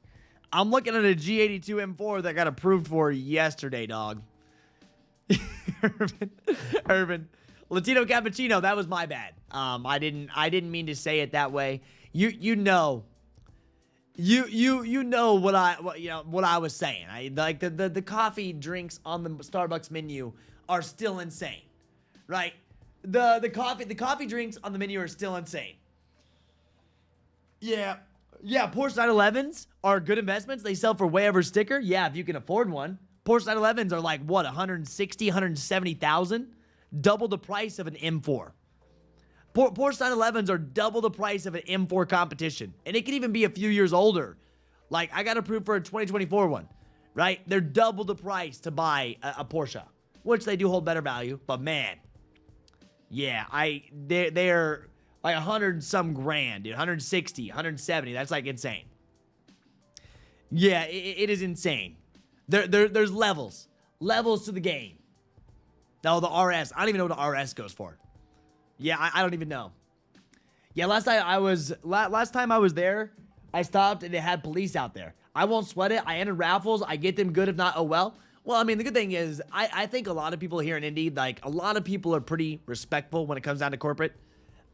[SPEAKER 1] I'm looking at a G82 M4 that got approved for yesterday, dog. Irvin. Latino Cappuccino, that was my bad. I didn't mean to say it that way. You know what I was saying. Like the coffee drinks on the Starbucks menu are still insane, right? The coffee drinks on the menu are still insane. Yeah, Porsche 911s are good investments. They sell for way over sticker. Yeah, if you can afford one. Porsche 911s are like, what, 160, 170,000? Double the price of an M4. Porsche 911s are double the price of an M4 competition. And it can even be a few years older. Like, I got approved for a 2024 one, right? They're double the price to buy a Porsche, which they do hold better value. But man, yeah, they're like 100 some grand, dude. 160, 170. That's like insane. Yeah, it is insane. There's levels to the game. No, the RS. I don't even know what the RS goes for. Yeah, I don't even know. Yeah, last time I was there, I stopped and it had police out there. I won't sweat it. I entered Raffles. I get them good, if not, oh well. Well, I mean, the good thing is, I think a lot of people here in Indy, like, a lot of people are pretty respectful when it comes down to corporate.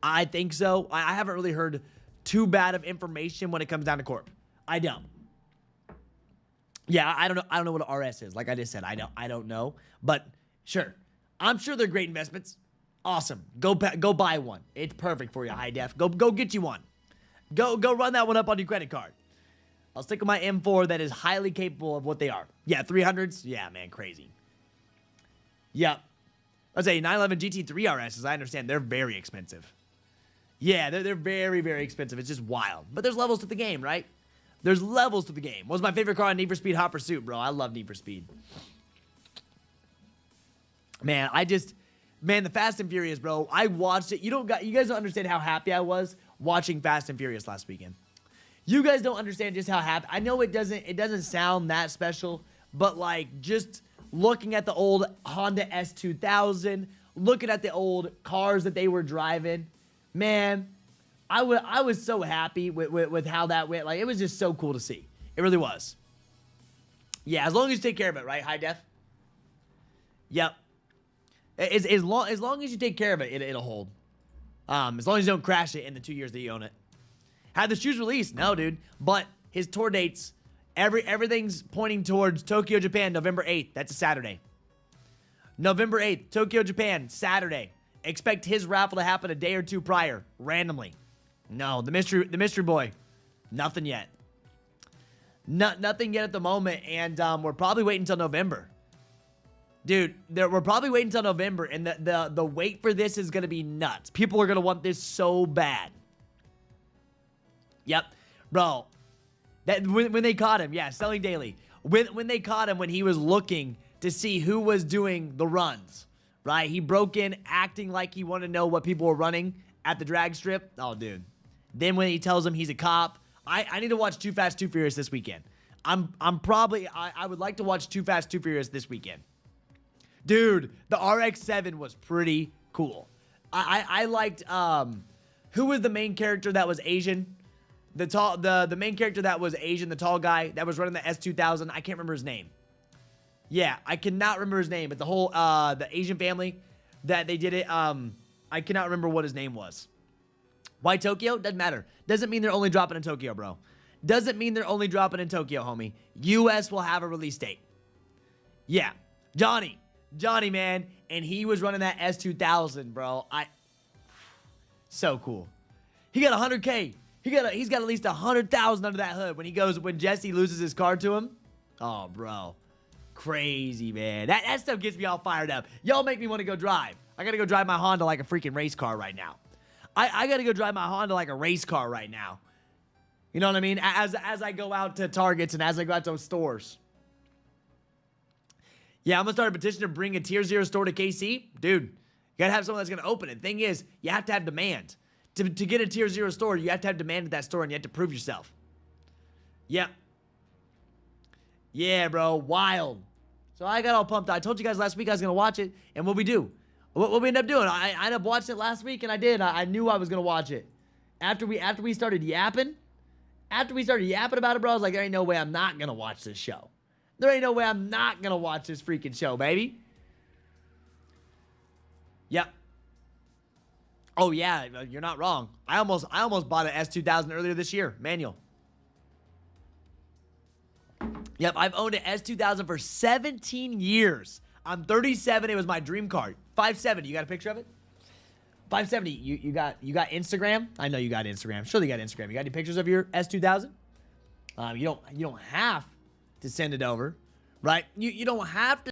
[SPEAKER 1] I think so. I haven't really heard too bad of information when it comes down to corp. I don't. Yeah, I don't know what an RS is. Like I just said, I don't know. But sure, I'm sure they're great investments. Awesome. Go buy one. It's perfect for you, high def. Go get you one. Go run that one up on your credit card. I'll stick with my M4 that is highly capable of what they are. Yeah, 300s. Yeah, man, crazy. Yep. I'd say 911 GT3 RS, as I understand, they're very expensive. Yeah, they're very, very expensive. It's just wild. But there's levels to the game, right? There's levels to the game. What was my favorite car on Need for Speed Hot Pursuit, bro? I love Need for Speed. Man, the Fast and Furious, bro. I watched it. You guys don't understand how happy I was watching Fast and Furious last weekend. You guys don't understand just how happy. I know it doesn't sound that special, but like just looking at the old Honda S2000, looking at the old cars that they were driving, man, I was so happy with how that went. Like, it was just so cool to see. It really was. Yeah, as long as you take care of it, right? High def. Yep. As long as you take care of it, it'll hold. As long as you don't crash it in the 2 years that you own it. Had the shoes released? No, dude. But his tour dates, everything's pointing towards Tokyo, Japan, November 8th. That's a Saturday. November 8th, Tokyo, Japan, Saturday. Expect his raffle to happen a day or two prior, randomly. No, the mystery boy, nothing yet. Nothing yet at the moment, and we're probably waiting until November. Dude, we're probably waiting until November, and the wait for this is going to be nuts. People are going to want this so bad. Yep. Bro, when they caught him, yeah, selling daily. When they caught him when he was looking to see who was doing the runs, right? He broke in acting like he wanted to know what people were running at the drag strip. Oh, dude. Then when he tells him he's a cop, I need to watch Too Fast, Too Furious this weekend. I would like to watch Too Fast, Too Furious this weekend. Dude, the RX-7 was pretty cool. I liked, who was the main character that was Asian? The main character that was Asian, the tall guy that was running the S2000. I can't remember his name. Yeah, I cannot remember his name, but the whole, the Asian family that they did it, I cannot remember what his name was. Why Tokyo? Doesn't matter. Doesn't mean they're only dropping in Tokyo, bro. Doesn't mean they're only dropping in Tokyo, homie. US will have a release date. Yeah. Johnny, man. And he was running that S2000, bro. So cool. He got 100K. He's got at least 100,000 under that hood when Jesse loses his car to him. Oh, bro. Crazy, man. That stuff gets me all fired up. Y'all make me want to go drive. I got to go drive my Honda like a freaking race car right now. I got to go drive my Honda like a race car right now. You know what I mean? As I go out to Targets and as I go out to stores. Yeah, I'm going to start a petition to bring a Tier 0 store to KC. Dude, you got to have someone that's going to open it. Thing is, you have to have demand. To get a Tier 0 store, you have to have demand at that store and you have to prove yourself. Yep. Yeah, bro. Wild. So I got all pumped. I told you guys last week I was going to watch it. And what we do? What we ended up doing? I ended up watching it last week, and I did. I knew I was going to watch it. After we started yapping about it, bro, I was like, there ain't no way I'm not going to watch this show. There ain't no way I'm not going to watch this freaking show, baby. Yep. Oh, yeah, you're not wrong. I almost bought an S2000 earlier this year, manual. Yep, I've owned an S2000 for 17 years. I'm 37. It was my dream card. 570. You got a picture of it? 570. You got Instagram? I know you got Instagram. Surely you got Instagram. You got any pictures of your S2000? You don't have to send it over, right? You don't have to